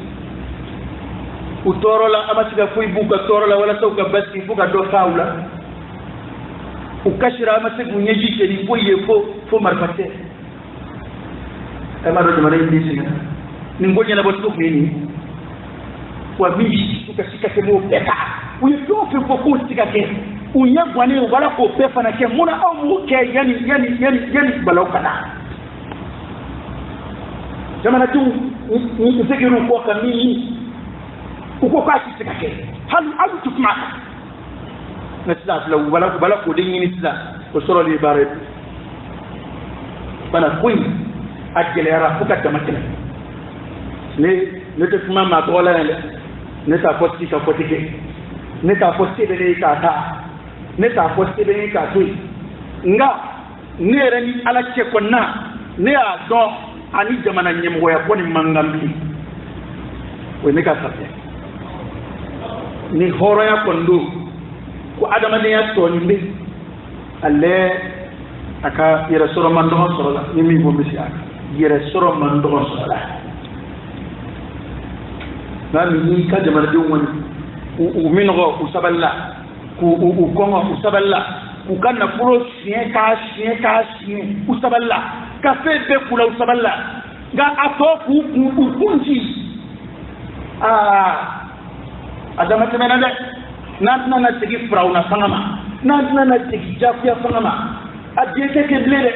utorola amasiga fuyi buka torola wala sauka basi buka do faula ukashira amasiga nyeji ke ni fuyi fo marfate kama do jamana ndisi ni ngonya na botu nini kwa bibi tukashika kemo peka uye tofi ko kusika ke unya bwane wala ko pefa na ke muna au muke yani balokana jamana tu ni sekiru ko kamili uko kwa kisikake hal tukmaka nasla la wala ko dingi ni sila ko soro li bare bana kuy akele ara fuka tamakina ne te fuma ma tola ne ta posti ka potike ne ta posti de ka ta ne ta posti de ka tu nga ne rani ala che konna ne a do ani jamana nyemgo ya koni mangambi we ne ka sabe ni horo ya kondo ko adama ne ya to ni alle aka yere soro man do soro la ni mi bo misi aka yere soro man do soro la na mi ka jamana de woni u mingo u saballa ku kongo u saballa ku kana pro sien ka u saballa ka fe be kula u saballa ga atoku ku kunji adama temena de na tigi frauna fangama na tigi jafia fangama adiyete ke blede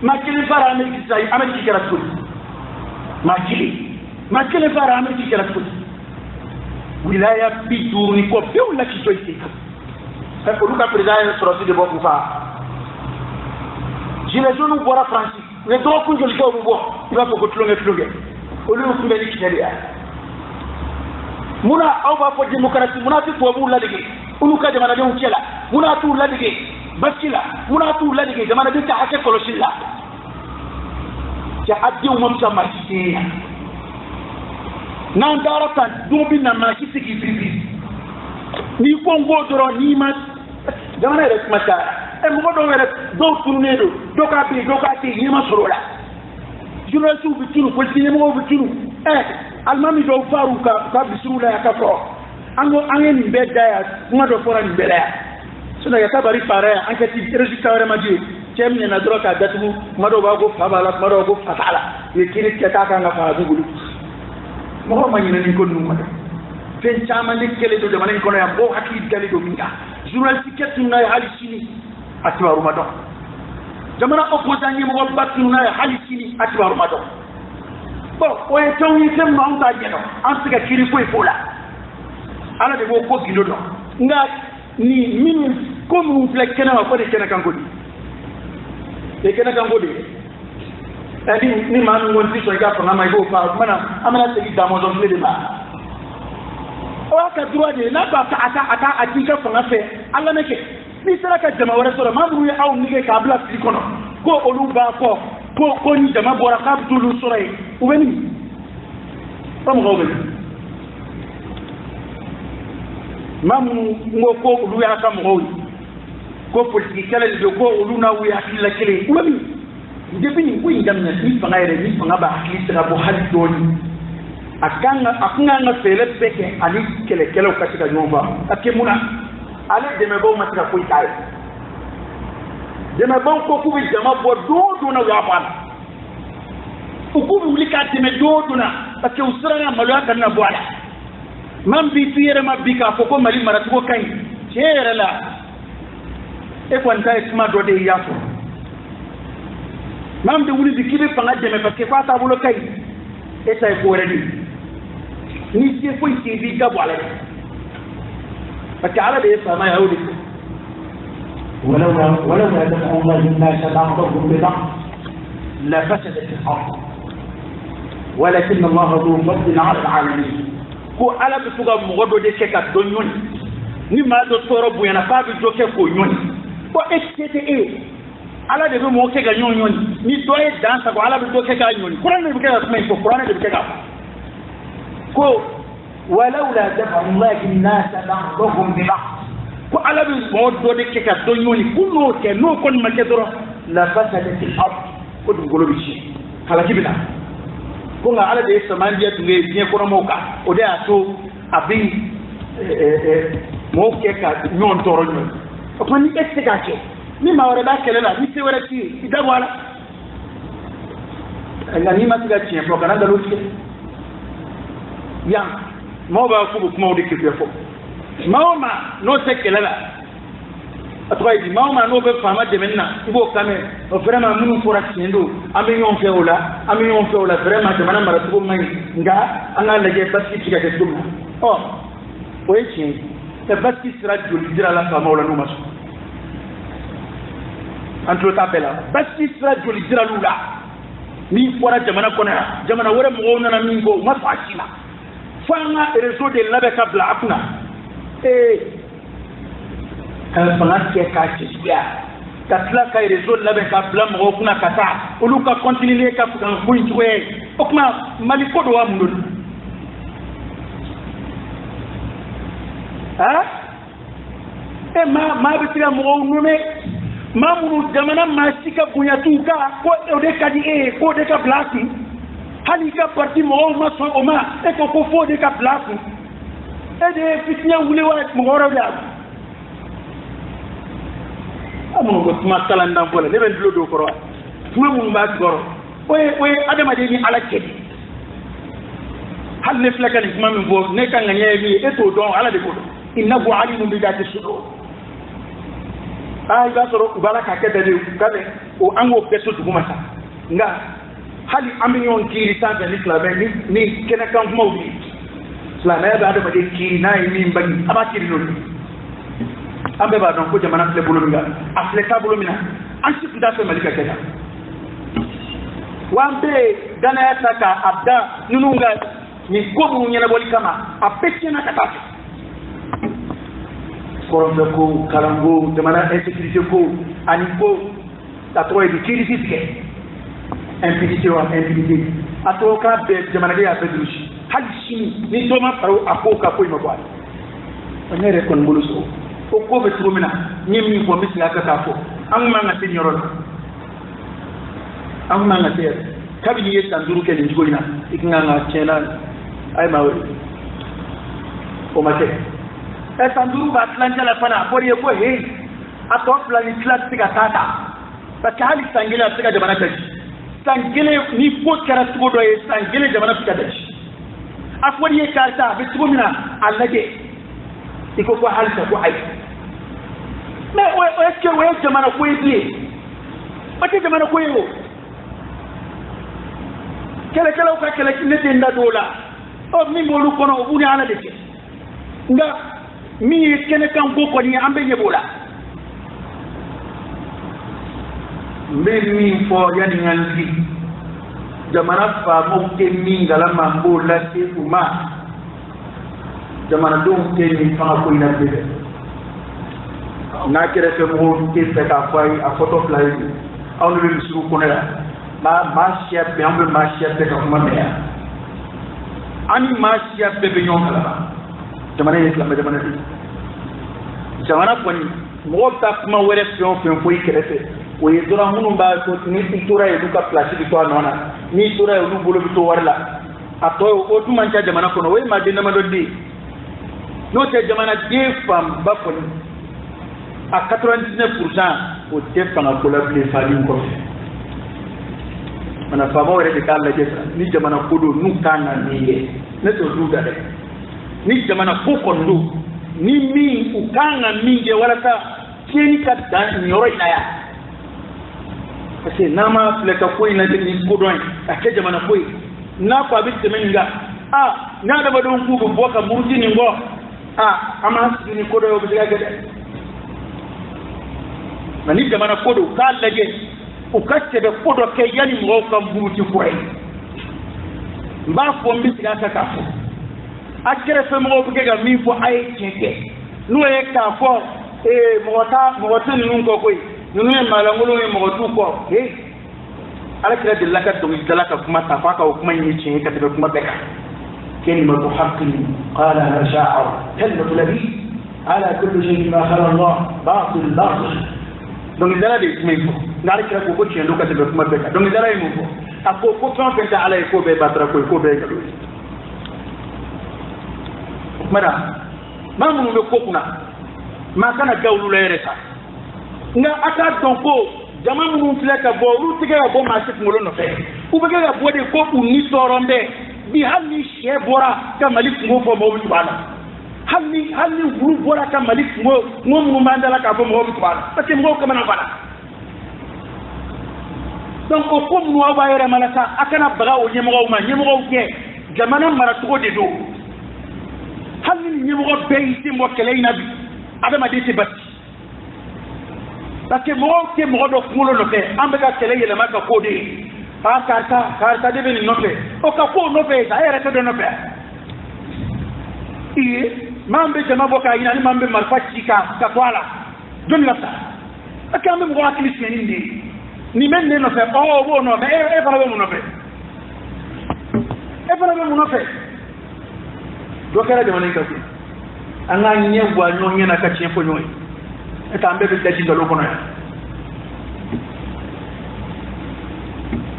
makile fara ameriki sai ameriki kera kul makile fara ameriki kera kul wilaya bitur ni ko pew la ki joyte ko luka président soroti de boku fa jile jonu bora francis le do ko joli ko bo iba ko tlonge o lu ko meli kinelia muna aw ba fo démocratie muna fi to bu la dige unu ka jamana de ukiela muna tu la dige bakila muna tu la dige jamana de ta hake kolosilla ja addi umam sama ci nan darata dubi na ma ci sigi bibi ni ko ngodoro ni ma jamana rek mata e mo do were do turnedo do ka ti ni ma sorola julo su bi tunu ko ti mo bi tunu almami do faru ka bisrula ya ka ko angen bedda ya ngado fora ni bela suna ya tabari pare an ka ti resultat wala maji cemne na droka datu ngado ba go fabala ngado go fatala ye kini keta ka nga fa dugulu mo ma ni ni ko numa fen chama ni kele do man ko ya bo hakki dali do minga journal ticket na hali sini atwaru madon jamana opposant ni mo battu na hali sini atwaru madon bon oye tawi tem ma unda jeno antiga kiri ko fola ala de ko gido do nga ni min comme vous plaît kena ko de kena kan godi e kena kan godi adi ni man won ti so ga ko na mai go fa mana amana te gi damo don le ma o ka droit de na ba ata atika fa na fe ala meke ni sara ka jama wala so ma buru ya aw ni ke ka bla fi kono ko olu ba ko ni jama bora ka dulu soray ubeni tam gobe mamu ngoko lu ya kam goyi ko politique kala de ko uluna wi akilla kele ulami depuis ni ko ingam na ni fanga yere ni fanga ba akili sira bo hali doni akanga na fele peke ani kele o katika nyomba akemuna ale deme bo matika ko ikai deme bon ko ku bi jama bo do na wa bana ukubi ulika deme do na parce que usra na malwa kana bo ala man bi fiere ma bi ka foko mali maratu ko kai chere la e kwanta isma do de yaso man bi wuli dikibe panga deme parce que fa ta bulo kai e tay ko redi ni ci ko ci bi gabo ala parce que ala de sama yahudi ولولا دفع الله الناس بعضهم ببعض لفسدت الارض ولكن الله ذو فضل على العالمين ko ala bi tuga mogodo de ke ka do nyoni ni ma do toro bu yana pa bi do ke ko nyoni ko XTE ala de mo ke ga nyoni ni do e dansa ko ala bi do ke ga nyoni Quran de bi ke ga mai ko Quran de bi ke ga ko ولولا دفع الله الناس بعضهم ببعض ko ala bi mo do de ke ka do nyoni kullo ke no kon ma ke doro la fasadat al-ard ko dum golo bi ci kala kibila ko nga ala de samandiya tunge bien ko mo ka o de ato abin mo ke ka nyon toro nyon o ko ni esse ka ke ni ma wara da kele la ni se wara ti ida wala nga ni ma tiga ti ko kana da lo ti ya mo ba ko ko mo de ke fo maoma no se kele la atoy di maoma no be fama de menna ibo kame o vraiment munu fora tiendo ambe yon fe ola vraiment de manam maratu mai nga anga lege baski tiga de dum oh o echi te baski sira joli dira la fama ola no maso antro tabela baski sira joli dira lula ni fora jamana kona jamana wore mo wona na mingo ma fasila fanga réseau de labe ka bla akuna kan fanga ke ka ci ya katla kay réseau labe ka bla mo kuna kata olu ka continuer ka kan buy tuwe okma mali ko do amul ha ma bi tira mo nume mamunu jamana masika bunya tuka ko de kadi ko de ka blaki hali ka parti mo ma so o ma e ko fo de ka blaki e de fitnya wule wa mo goro ya amu ko ma kala ndam bola le ben do ko ro tuwe mun ba goro oye adama de ni ala kedi hal ne flaka ni mami bo ne kan ngane mi e to don ala de ko innahu alimun bi dati sudur ay ba soro bala ka kede de kabe o ango peso duguma sa nga hali aminion kiri sa ga l'islam ni kena kan mawdi islam ya ba de kiri na ni mbagi aba kiri non ambe ba don ko jamana fle bulu nga afle ka bulu mina an ci da fe malika keda wambe dana ya taka abda nununga ni ko bu nyela boli kama apetse na kata koronde ko karango jamana insécurité ko ani ko tatro di kiri fiske impunité wa impunité atoka be jamana de ya bedrushi hajji ni to ma faro akoka ko ima kwali onere kon buluso o ko be trumina nyemi ko misla ka ko an ma ngati nyoro an ma ngati kabi ni yesa nduru ke ndigo ina ikinga nga chena ay mawe o mate esa nduru ba tlanja la pana pori ko he ato plani tlat tika tata ba kali sangile tika jamana taji sangile ni ko kara tugo do e sangile jamana tika taji afori e karta be trumina allage iko ko halta ko ay mais est-ce que vous êtes jamana ko yi pati jamana ko yo kele ka kele ne tenda dola o mi molu kono o buni ala de nga mi kene kan ko ko ni ambe nyebola mi fo yani ngalbi jamana fa mo ke mi ngala mambo la te uma jamana don ke ni fa ko ina bebe na kere fe mo ke fe ka fay a photo fly on le suru konela ma chef be ambe ma chef be ko mamea ani ma chef be be nyon kala jamana islam jamana ko ni mo ta kuma wɛrɛ fɛn foyi kɛrɛfɛ o ye dɔrɔn minnu b'a to ni i tora yen olu ka place bi to a nɔ na n'i tora yen olu bolo bi to wari la a tɔ o dun man ca jamana kɔnɔ o ye maaden damadɔ den n'o tɛ jamanaden fanba kɔni a 99% o tɛ fanga ko la bilen falen kɔfɛ mana faamaw yɛrɛ de k'a lajɛ ni jamana ko don n'u kan ka min kɛ ne t'o du da dɛ ni jamana ko kɔni don ni min u kan ka min kɛ walasa tiɲɛni ka dan nin yɔrɔ in na yan parce que n'a ma filɛ ka ko in lajɛ ni kodɔn ye a kɛ jamana ko ye n'a fɔ a bɛ tɛmɛ nin kan ni adamadenw k'u bɛ bɔ ka muruti nin kɔ an m'an sigi ni kodɔn ye o bɛ se ka kɛ dɛ nka ni jamana ko don u k'a lajɛ u ka sɛbɛ ko dɔ kɛ yanni mɔgɔw ka muruti kura ye n b'a fɔ n bɛ segin a kan k'a fɔ a kɛrɛfɛmɔgɔw bɛ kɛ ka min fɔ a ye tiɲɛ kɛ n'o ye k'a fɔ mɔgɔ tɛ ninnu kɔ koyi ninnu ye maalankolonw ye mɔgɔ t'u kɔ alakira delila ka dɔnkilidala ka kuma ta f'a ka o kuma in ye tiɲɛ ye ka tɛmɛ kuma bɛɛ kan kalimatu haqqin qalaha sha'ir kalimatu nabi ala kulli shay'in ma khala Allah batil dɔnkilidala de ye kuma in fɔ nka alakira ko tiɲɛ don ka tɛmɛ kuma bɛɛ kan dɔnkilidala ye mun fɔ a ko fɛn o fɛn tɛ ala ye k'o bɛɛ batara ko ye k'o bɛɛ ye nkalon ye o kuma na maa minnu bɛ ko kunna maa kana da olu la yɛrɛ sa nka a k'a dɔn ko jama minnu filɛ ka bɔ olu tɛ kɛ ka bɔ maa si kunkolo nɔfɛ u bɛ kɛ ka bɔ de ko u ni tɔɔrɔ bɛ bi hali ni sɛ bɔra ka mali kungo fɔ mɔgɔw bɛ tugu a la hali ni wulu bɔra ka mali kungo minnu b'an da la k'a fɔ mɔgɔw bɛ tugu a la parce que mɔgɔw kamana b'a la donc o ko minnu aw b'a yɛrɛ ma la sa a kana baga o ɲɛmɔgɔw ma ɲɛmɔgɔw kɛ jamana maracogo de don hali ni ɲɛmɔgɔ bɛɛ y'i sen bɔ kɛlɛ in na bi adamaden tɛ basi parce que mɔgɔw tɛ mɔgɔ dɔ kunkolo nɔfɛ an bɛ ka kɛlɛ yɛlɛma ka k'o de ye karisa de bɛ nin nɔfɛ o ka k'o nɔfɛ sa e yɛrɛ tɛ dɔ nɔfɛ maa min bɛ jama bɔ k'a ɲini ani maa min bɛ marifa ci ka to a la jɔnni la sa parce que an bɛ mɔgɔ hakili suɲɛni de ye nin bɛ nin nɔfɛ o b'o nɔfɛ e fana bɛ mun nɔfɛ e fana bɛ mun nɔfɛ dɔ kɛra jamana in kan an k'an ɲɛ bɔ a ɲɔgɔn ɲɛ na ka tiɲɛ fɔ ɲɔgɔn ye et an bɛɛ bɛ daji nkalon kɔnɔ yan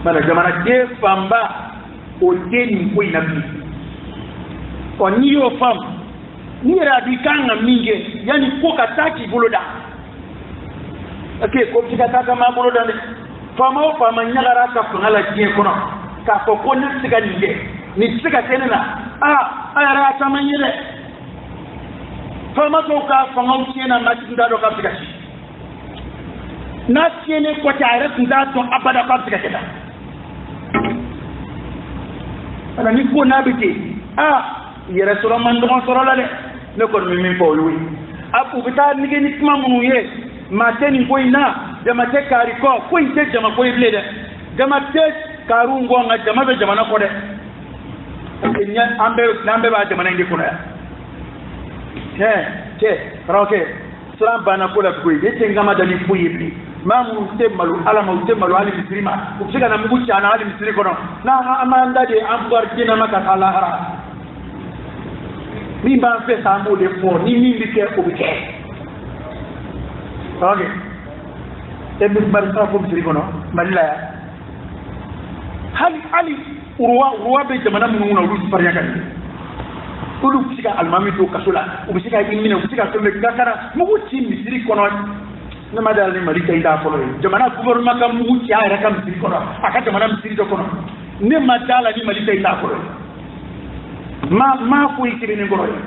mana jamanaden fanba o tɛ nin ko in na bilen n'i y'o faamu n'i yɛrɛ a b'i kan ka min kɛ yanni ko ka taa k'i bolo da ok ko bɛ se ka taa ka maa bolo da dɛ faama o faama ɲagara ka fanga la diɲɛ kɔnɔ k'a fɔ ko ne tɛ se ka nin kɛ nin tɛ se ka kɛ ne la a yɛrɛ y'a caman ye dɛ faama dɔw ka fangaw tiɲɛna maa si tun t'a dɔn k'a bɛ se ka ci n'a tiɲɛnen kɔ cɛ a yɛrɛ tun t'a dɔn abada k'a bɛ se ka kɛ tan wala ni ko n'a bɛ ten yɛrɛ sɔrɔ man dɔgɔn sɔrɔ la dɛ ne kɔni bɛ min fɔ olu ye u bɛ taa nege ni kuma minnu ye maa tɛ nin ko in na jama tɛ kaari kɔ ko in tɛ jama ko ye bilen dɛ jama tɛ kaariw kɔ nka jama bɛ jamana kɔ dɛ parce que n'an bɛɛ b'a jamana in de kɔnɔ yan cɛ karamɔgɔkɛ siran banna ko la cogo ye ne tɛ n kama da ni foyi ye bilen maa minnu tɛ malo ala ma u tɛ malo hali misiri ma u bɛ se ka na mugu caana hali misiri kɔnɔ n'an m'an da de an bɔra diɲɛ ma ka taa lahara min b'an fɛ sa an b'o de fɔ ni min bɛ kɛ o bɛ kɛ karamɔgɔkɛ e bɛ bari sara fɔ misiri kɔnɔ mali la yan hali uruwa bɛ jamana minnu kɔnɔ olu farinya ka di olu bɛ se ka alimami don kaso la u bɛ se ka i minɛ u bɛ se ka fɛn bɛɛ nka kana mugu ci misiri kɔnɔ ne ma dala ni mali tɛ i t'a fɔlɔ ye jamana gouvernement ka mugu ci a yɛrɛ ka misiri kɔnɔ a ka jamana misiri dɔ kɔnɔ ne ma dala ni mali tɛ i t'a fɔlɔ ye maa foyi sɛbɛn ne kɔrɔ ye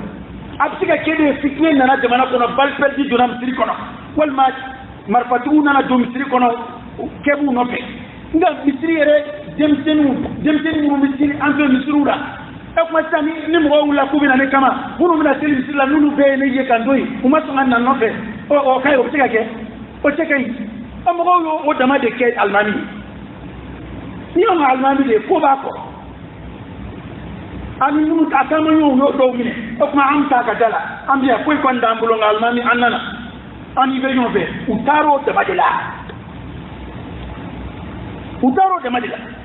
a bɛ se ka kɛ de fitini nana jamana kɔnɔ bali pɛrɛdi donna misiri kɔnɔ walima marifatigiw nana don misiri kɔnɔ kɛ b'u nɔfɛ nka misiri yɛrɛ denmisɛnnin minnu bɛ siri an fɛ misiriw la e kuma sisan ni mɔgɔw wulila k'u bɛ na ne kama minnu bɛna seli misiri la n'olu bɛɛ ye ne ye kan to yen u ma sɔn ka na nɔfɛ o ka ɲi o bɛ se ka kɛ o tɛ ka ɲi mɔgɔw y'o dama de kɛ alimami ye n'i y'o ka alimami de ye ko b'a kɔrɔ ani minnu a caman y'o dɔw minɛ o kuma an bɛ taa ka da la an bɛ yan foyi kɔni t'an bolo nka alimami an nana an ni bɛ ɲɔgɔn fɛ u taara o dama de la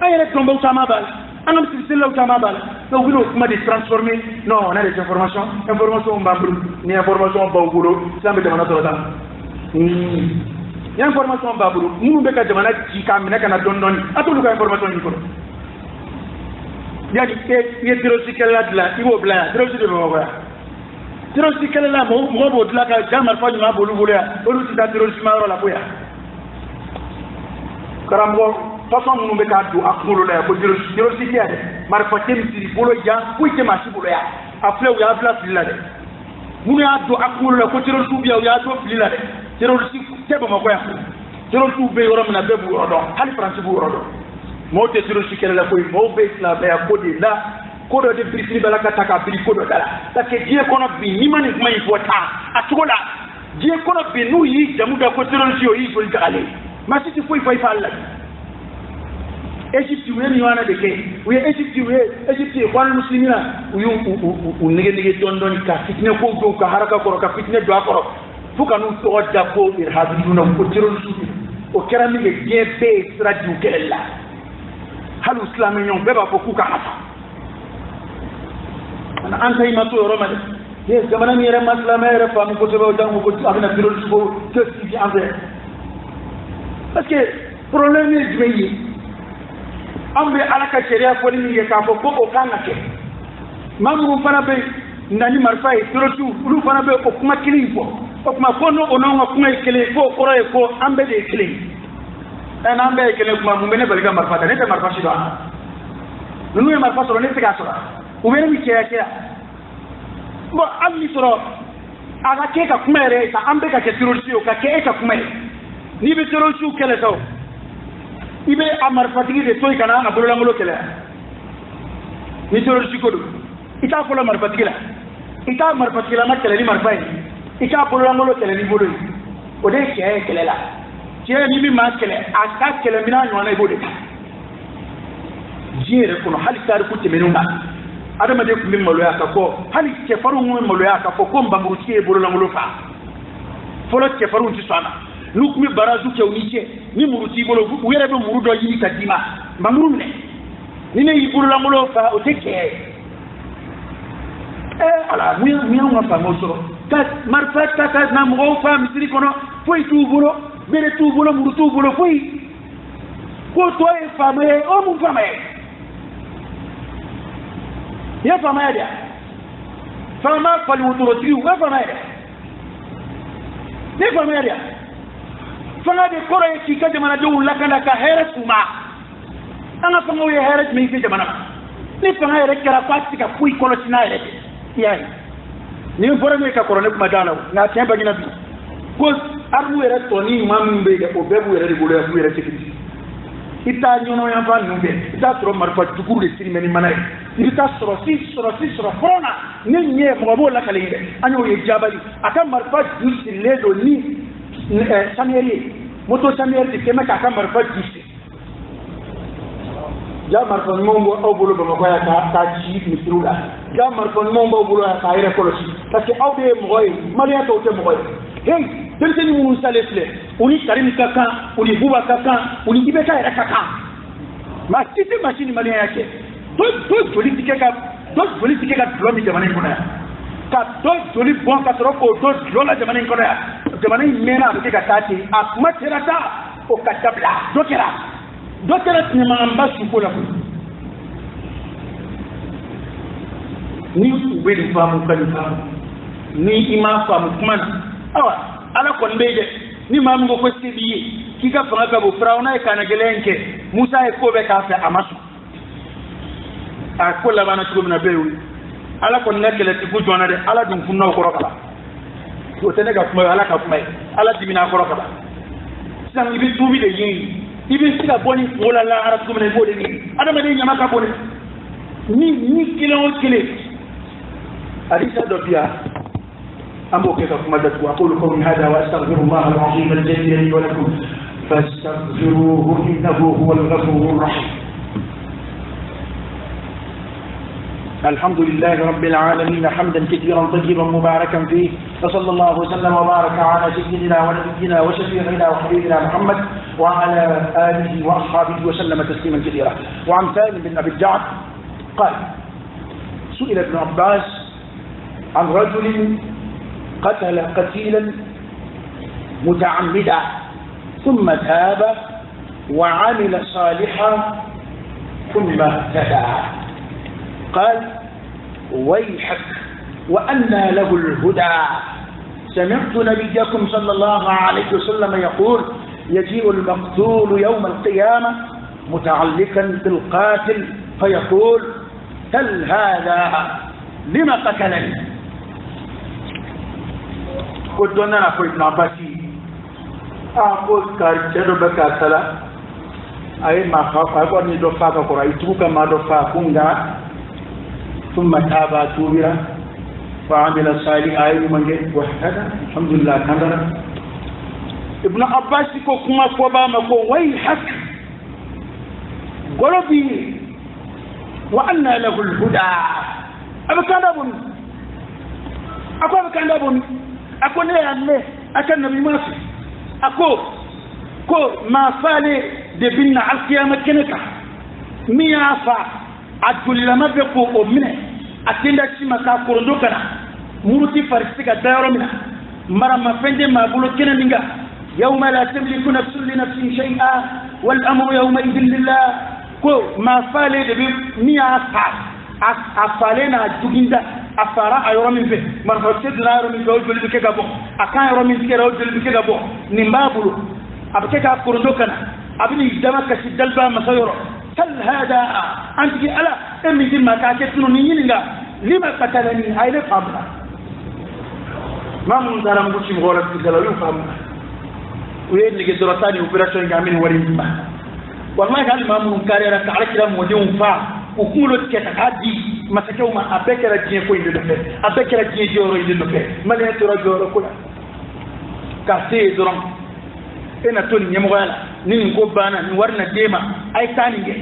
an yɛrɛ tɔnbaw caman b'a la an ka misirilaw caman b'a la donc u bɛ n'o kuma de transformer non on a des informations b'an bolo ni information b'aw bolo sisan bɛ jamana sɔrɔ tan information baburu munu be ka jamana ci ka mina kana don don atulu ka information ni ko yani ye terroriste kala dla ibo bla terroriste de mo ba terroriste kala la mo bo dla ka jamar fa ma bolu bolu ya bolu ti da terroriste ma la boya karambo façon munu be ka du akulu la ko terroriste ya de mar fa tem ti bolo ja ku te ma si bolo ya afle ya afla fila de munu ya du akulu la ko terroriste biya ya do fila de terroriste tebe mo ko ya terroriste be yoro na be bu yoro do hali france bu yoro do mo te terroriste kala la ko mo be islam ya ko de la ko do de brisni bala ka taka bri ko do dala ta ke die kono bi ni mani mai fota atugola die kono bi nu yi jamu da ko terroriste yo yi fol dale ma siti foi fa Allah Egypte we wana de ke we Egypte ko muslimina u nige don ka fitne ko do ka haraka ko ka fitne do akoro fuka nu to da ko irhabuna ko terroriste o kerami ge bien be sra du kella halu islamin yon beba ko ku kana ana anta yi mato yoro made yes gamana mi yere maslama yere famu ko tebe dangu ko abina terroriste ko que ci ande parce que problème est jmeyi ambe alaka sharia ko ni ye ka ko o kana ke mamu fana be ndani marfa e terroriste lu fana be ko kuma kilin ko o kuma ko no ono kuma kilin ko ko re ko ambe de kilin en ambe kilin kuma mu mene balga marfa da ne te marfa shi do nunu e marfa so ne te ka so o mene mi ke ya bo ammi soro aga ke ka kuma re ta ambe ka ke terroriste ka ke ka kuma ni be terroriste kele to ibe amar fatigi de toy kana abulula ngolo kele ni terroriste ko do ita ko la mar fatigi la ita mar fatigi la makele ni mar fay ita abulula ngolo kele ni bodo o de ke kele la ke ni bi ma kele aka kele mina nyona ibode jere ko hali tar ku temenunga adama de kumbe malo ya ko hali ke faru ngum malo ya ko mbanguru ke bulula ngolo fa folo ke faru ti sana lukumi barazu ke uniche ni muruti bolo were be murudo yi kadima mamuru ne ni ne yiburu la ngolo fa o teke ala mi on fa mo soro ka marfa ka na mo fa misiri kono foi tu bolo bere tu bolo murutu bolo foi ko to e fa me o mu fa me ya fa me dia fa ma fa li wuturo tri wa fa me ne fa me dia fanga de koro e ki ka jamana de wula kana ka here kuma ana fanga we here me fi jamana ni fanga here kara kwati ka pui kolo sinare yayi ni fora me ka korone kuma dana na temba gina bi ko arbu era toni mam be de obebu era de bolo ya era sekiti ita nyono ya fa numbe ita tro marfa tukuru de sirimeni manai ita soro frona ni nye mo la kale ide anyo ye jabali aka marfa jusi ledo ni Samuel moto Samuel di kema ka kamar fadisi ja marfon mombo o bulu ba ko ya ka ci misrula ja marfon mombo bulu ya ka ire kolosi parce que awde moy maria to te moy hey den sen mu salesle uni karim kaka uni buba kaka uni ibeka ire kaka ma tite machine maria yake to politique ka blomi jamane kuna ka to joli bon ka tro ko to lola jamane kuna jamana mena ke ka tati akuma terata o katabla dokera ni mamba suko la ko ni ube di famu kan ni ima famu kuma awa ala kon beje ni mamu go ko sibi ki ka fanga ka bo frauna e kana gelenke musa e ko be ka fa amasu akola bana tugo na bewu ala kon nekele ti fu jona de ala dum fu no ko rokala o tene ga kuma ala ka kuma ala dimina ko roka ba san ibi tubi de yin ibi sika boni wala la ara kuma ne bode ni adama de nyama ka boni ni kilo hadisa do biya ambo ke ka kuma da ku aqulu qawli hada wa astaghfirullah al-azim al-jalil li wa lakum fastaghfiruhu innahu huwal ghafurur rahim الحمد لله رب العالمين حمدا كثيرا طيبا مباركا فيه وصلى الله وسلم وبارك على سيدنا ونبينا وشفيعنا وحبيبنا محمد وعلى آله وأصحابه وسلم تسليما كثيرا. وعن سالم بن أبي الجعد قال سئل ابن عباس عن رجل قتل قتيلا متعمدا ثم تاب وعمل صالحا ثم اهتدى. قال ويحك وأنى له الهدى. سمعت نبيكم صلى الله عليه وسلم يقول يجيء المقتول يوم القيامة متعلقا بالقاتل فيقول هل هذا لما قتلني؟ قلت أنا أقول ابن عباسي أقول كارجر بكاتلا أي ما خاف أقول ندفع كورا يتوكا ما دفع كونغا ثم تاب توبرا فعمل صالحا أي من وحده الحمد لله كندرا. ابن عباس كو كما فوبا مكو ويحك غربي وأن له الهدى. أبكندابون أكو نيانه أكن نبي ماسي أكو ما فالي دبنا على القيامة كنكا ميافا أدل لما بيقو أمنا أتندا شما كاكورندو كنا موروتي فارسيكا دايرو منا مرا ما فندي ما بولو كنا نيغا يوم لا تملك نفس لنفس شيئا والأمر يومئذ لله. كو ما فالي دبي ميافا أفالينا جوجيندا أفارا أيرامين به مرفوض نارمين جول جول بكي غابو أكان يرامين كي رول جول بكي غابو نمبابلو أبكي كاكورندو كنا أبني جماعة كسيدل با مسيرو هل هذا أنت ألا أمي دي ما كاكتنو نينينغا لما قتلني هاي لفهمنا ما من دارم بوشي مغورة تجلو يفهمنا وين نجي دراساني وبراشون جامين وريمبا والله قال ما من كاريرا تعالى كده موديون فا وكملوا كتاكادي مسكوما أبكر الجين كوين دلوفه أبكر الجين جورو يدلوفه مليه ترى جورو كلا كاسي درام ena to nyamwala ni ngobana ni warna dema ay tani nge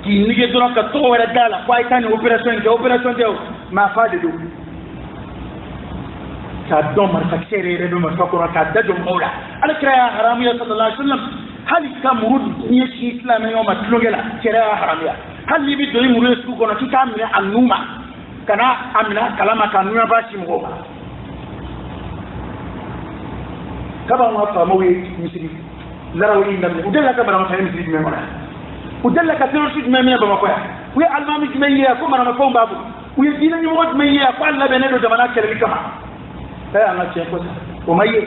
ki nige dono ka to wala dala ko ay tani operation de ma faade do ka do mar faksere re do mar fakora ka dado mawla ala kira haramiya sallallahu alaihi wasallam hal kamrud ni islam yo matlogela kira haramiya hal libi do muru su kono ki kamne annuma kana amna kalama kanuna bashi mgoba kaba ma famawe misri larawi ndam udalla ka barama tay misri memona udalla ka terrorist memena bama ko wi almami jmeya ko marama ko babu wi dina ni mo jmeya ko alla benedo jamana kele kama ay ana ce ko o maye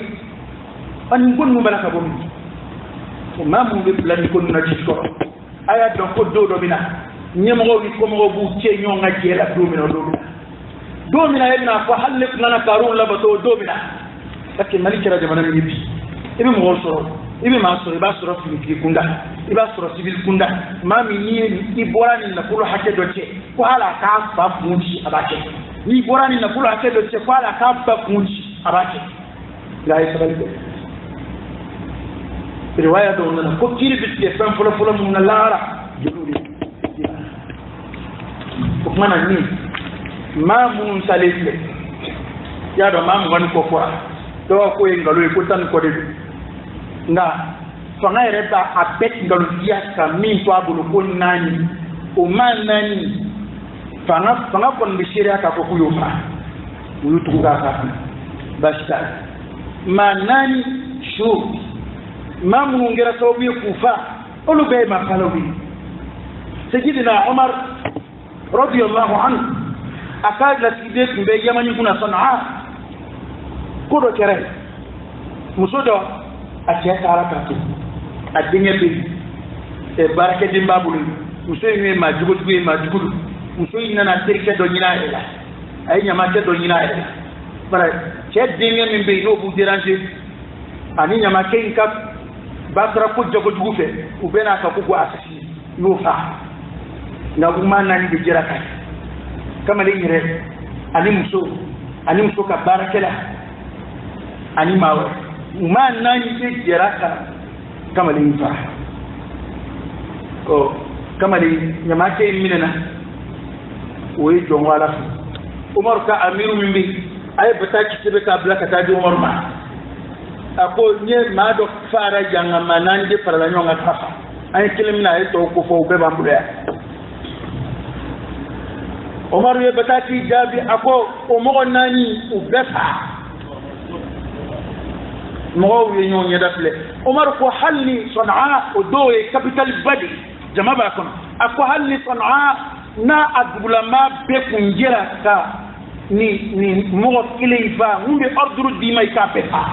an gonnu baraka bomi o mamu be plan ko na ci ko aya do ko do mina nyemo wi ko mo bu ce nyonga jela do mina yena ko halle nana karun la bato do mina lakini maliki la jamana nyibi ibi mo soro ibi ma soro ba soro fi kunda iba soro civil kunda mami ni ibora ni na kulu hake doche ko hala ka ba funji abache ni ibora ni na kulu hake doche ko hala ka ba funji abache la isabalike riwaya do na ko kiri bi fam fulo mun lara jururi ko mana ni ma mun salese ya do ma mun ko kwa to ko ngalo ko tan ko de nga fanga reba abet ngalo dia ka min to abulu ko nani o man nani fanga kon bi shira ka ko kuyo fa uyu tunga ka basta man nani shu mamu ngera to bi kufa olu be ma kalawi sayyidina umar radiyallahu anhu akala sidet be yamani kuna sanaa kodo kere musodo atiya taraka to adinga bi e barake dimbabulu muso yi ma jugudu muso yi nana terike do nyina ela ay nyama te do nyina ela bara che dinga min be no bu déranger ani nyama ke inka basra ko jogo jugufe u bena ka ko asasi yo fa na kuma nan bi jira kai kama le yire ani muso ka barakela ani mawe man nani ke jeraka kama le fa ko kama le nyama ke minena oyi jongwala umar ka amiru mimbi ay bataki sebe ka blaka ta di umar ma ako nye ma do fara janga manande para la nyonga tafa ay kilimna ay to ko fo be bambule umar ye bataki jabi ako o mo nani u befa مغو ينون يدفل عمر كو حلني صنعاء ودوي كابيتال بدي جماعة باكم أكو حلني صنعاء نا أدبلما بكون جرا كا ni مغو إلي فا مبي أردر ديما يكابها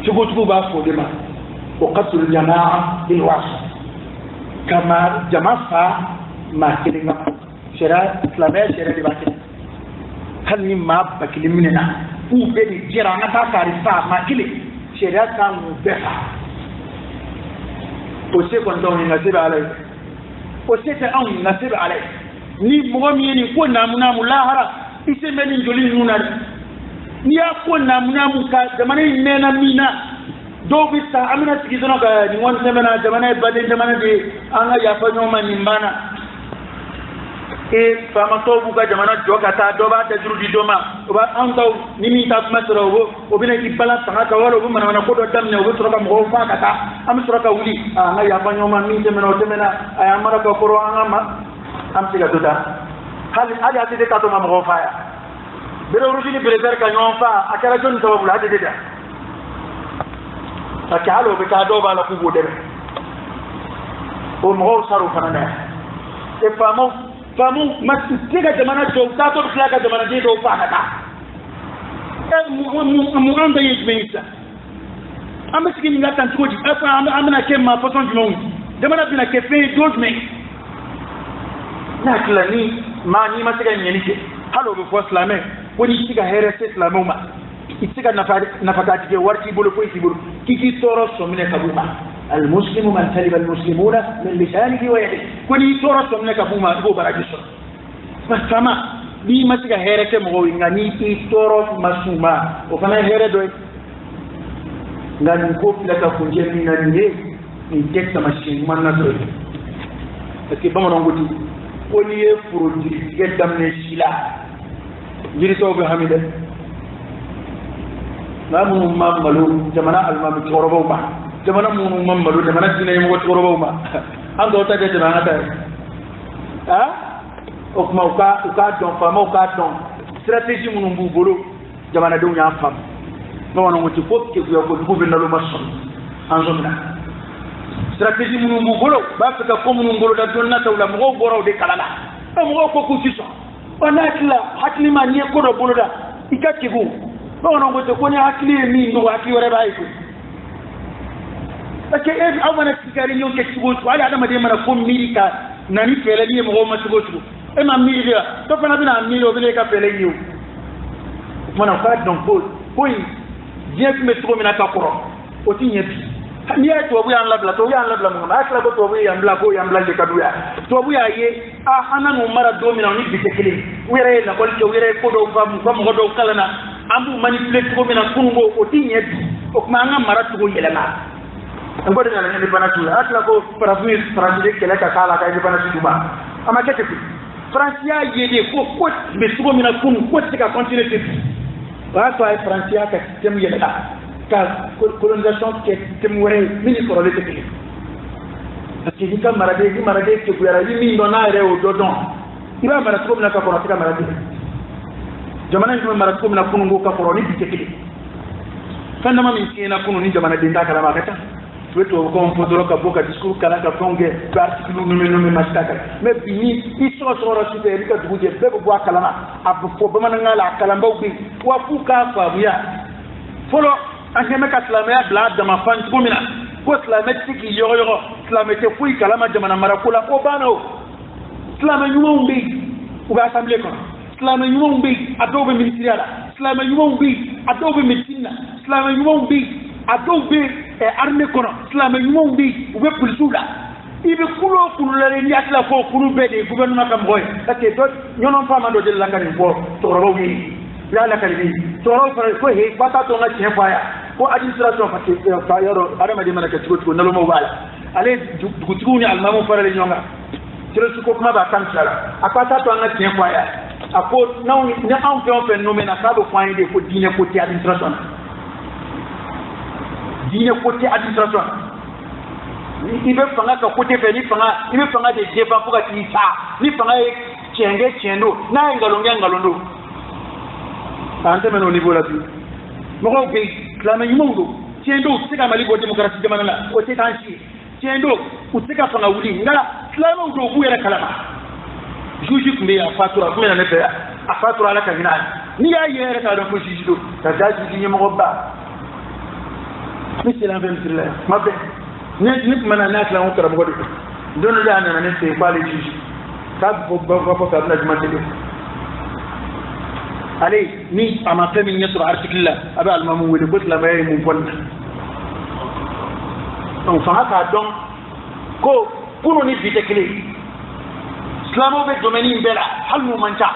تقول بافو ديما وقتل الجماعة بالواسط كما جماعة ما كلمة شراء إسلامية شراء لباكنا هل نما بكلم مننا وبني جيرانا تاكاريسا ما كلي شراء كان مبها وسيكون دوني نصيب عليه وسيكون نصيب عليه ni mugami ni ko namu lahara ise meni joli nuna ni ya ko namu ka zamana mena mina do bi ta amina tigizono ka ni won semena zamana bade zamana de anga ya fa nyoma nimbana e fama to buka jamana joka ta do ba ta juru di doma ba an taw ni mi ta masro o bina ki bala ta ka wala bu mana ko do dam ne o sura ka mo fa ka ta am sura ka wuli anga ya fa nyoma mi semena o semena ay amara ko ko anga ma am tiga tuta hali ali ati de ka to ma mo fa ya bere urujini prefer ka nyon fa akara jon to bula de de akalo be ka do ba la ku bo de o mo saru fanana e famo masitiga jamana do ta to flaga jamana de do fa kata mu anda yejmeisa amba sikini ngata ntuji afa amna kema poton jumu jamana bina ke fe dojme na klani mani masiga nyenike halo be fo islamé woni siga herese islamé ma isiga nafakati je warti bolo ko isibolo kiki toro so mine kabuma المسلم من سلب المسلمون من لسانه ويده كوني تورا سمنا كفوما بو براجسو فما بي مسكا هيرك مغوي غاني تي تورا مسوما وفنا هيره دوي غاني كو فلا كفونجي ناني ني تكتا ماشين من ناتو اسكي بامو ngoti كوني فرودي يدام ني شيلا جيري توبه حميده نامو ماملو جمانا المام توربو با jamana munu mamalo jamana dina yimo ko robo ma ando ta de jamana ta ha o kuma uka don fama uka don strategy munu mbubolo jamana do nya fam no wana ngoti ko ke ko ko be nalo mason anzomna strategy munu mbubolo ba ka ko munu mbolo da donna tawla mo boro de kalala mo ko ku siso onatla hakli ma ni ko do bolo da ikakigu no wana ngoti ko ni hakli mi no hakli wore ba iko parce que e awana tikari nyonke tibotu ala adama de mara ko mirika nani fele ni mo ma tibotu e ma mirika to fana bina miro bele ka fele yu mana fa donc ko je me to mina ka koro o tinye bi ni ya to bu ya la bla to ya la bla mo ma akla to bu ya bla ko ya bla de kaduya to bu ya ye a hanan mara do mina ni bi tekele were na ko to were ko do fam ko mo do kala na ambu manipulate ko mina kungo o tinye bi o kuma nga mara to yelema ngode na ni bana tu atla ko parafui français kele ka kala ka ni bana tu ba ama kete ku francia yede ko be sugo mina kun ko tika continuer te ba to ay francia ka tem yele ka colonisation ke tem wore mini ko le te parce que dika marade ke ku yara mi ndo na re o dodon iba mara ko mina ka ko tika marade jamana ni mara ko mina kun ngo ka ko ni biteke fanda ma min kina kunu ni jamana de ndaka la makata wetu ko mpodoro ka boka discours kala ka fonge article nume mastaka me bini iso soro site rika duguje bebe bo kalama abu fo bama ngala kalamba ubi wa fuka fa buya folo akeme ka islamia bla dama fan kumina ko islamia tiki yoro islamia te fuyi kalama jamana marakula ko bano islamia nyuma umbi uga assemblée ko islamia nyuma umbi adobe ministerial islamia nyuma umbi adobe medicine islamia nyuma umbi adobe armée kono islamé nyum bi ube pulisula ibe kulo kulula ni atla ko kulu bede gouvernement kam boy parce que do nyonon fama do del langani bo to robo wi ya la kali to robo ko he bata to ngati faya ko administration fa ke fa yoro adama de manaka tugo nalo mo wala ale dugutugo ni almamu farale nyonga tire su ko kuma ba kan sala akata to ngati faya ako naw ni en fait nomena ka do point de ko dine ko ti administration dine côté administration il veut fanga ka côté fe ni fanga il veut fanga de débat pour que ça ni fanga chendo na ngalondo ante men au niveau là-dessus mɔgɔw bɛ yen silamɛ ɲumanw don tiɲɛ don u tɛ se ka mali bɔ démocratie jamana la o tɛ k'an si ye tiɲɛ don u tɛ se ka fanga wuli nka silamɛw don u b'u yɛrɛ kalama juge tun bɛ yen a fatura kun bɛ na ne fɛ a fatura ala ka hinɛ a la n'i y'a ye yɛrɛ k'a dɔn ko juge don ka da juge ɲɛmɔgɔba ne sera an fɛ misiri la yan kuma bɛɛ ne tuma na n'a tilan ko karamɔgɔ de don dɔ a nana ne fɛ yen k'ale juge k'a b'a fɔ k'a bɛna juma tɛ ale ni a ma fɛn min ɲɛ sɔrɔ article la a bɛ alimamu wele ko silamɛya ye mun fɔ nin na donc fanga k'a dɔn ko kunun ni bi tɛ kelen ye silamɛw bɛ domaine in bɛɛ la hali n'u man ca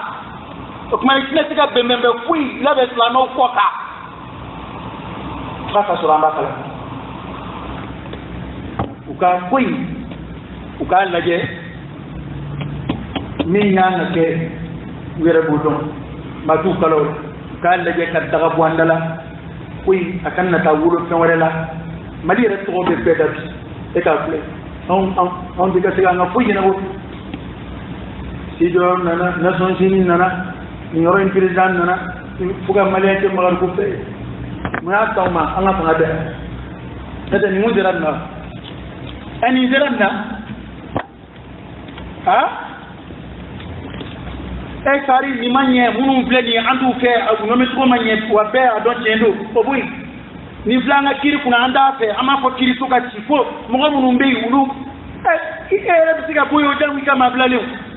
o tuma i tɛna se ka bɛnbɛn bɛn foyi labɛn silamɛw kɔ kan f'a ka sɔrɔ an b'a kalan u ka ko in u k'a lajɛ min y'an ka kɛ u yɛrɛ b'o dɔn maa t'u kala o la u k'a lajɛ ka daga bɔ an da la ko in a kana na taa wolo fɛn wɛrɛ la mali yɛrɛ tɔgɔ bɛ bɛɛ da bi e k'a filɛ anw tɛ ka se k'an ka foyi ɲɛnabɔ Sido nana Nations Unies nana nin yɔrɔ in président nana fo ka maliyɛn kɛ magariko fɛ mun y'a t'anw ma an ka fanga bɛɛ n'o tɛ nin kun sera nin na nin sera nin na sari nin ma ɲɛ minnu filɛ nin ye an t'u fɛ a gunɔmi cogo ma ɲɛ wa bɛɛ a dɔn tiɲɛ don o bo yen nin filɛ an ka kiri kunna an t'a fɛ an b'a fɔ kiri so ka ci fo mɔgɔ minnu bɛ yen olu e yɛrɛ bɛ se ka bɔ yen o jango i ka maa bilalen o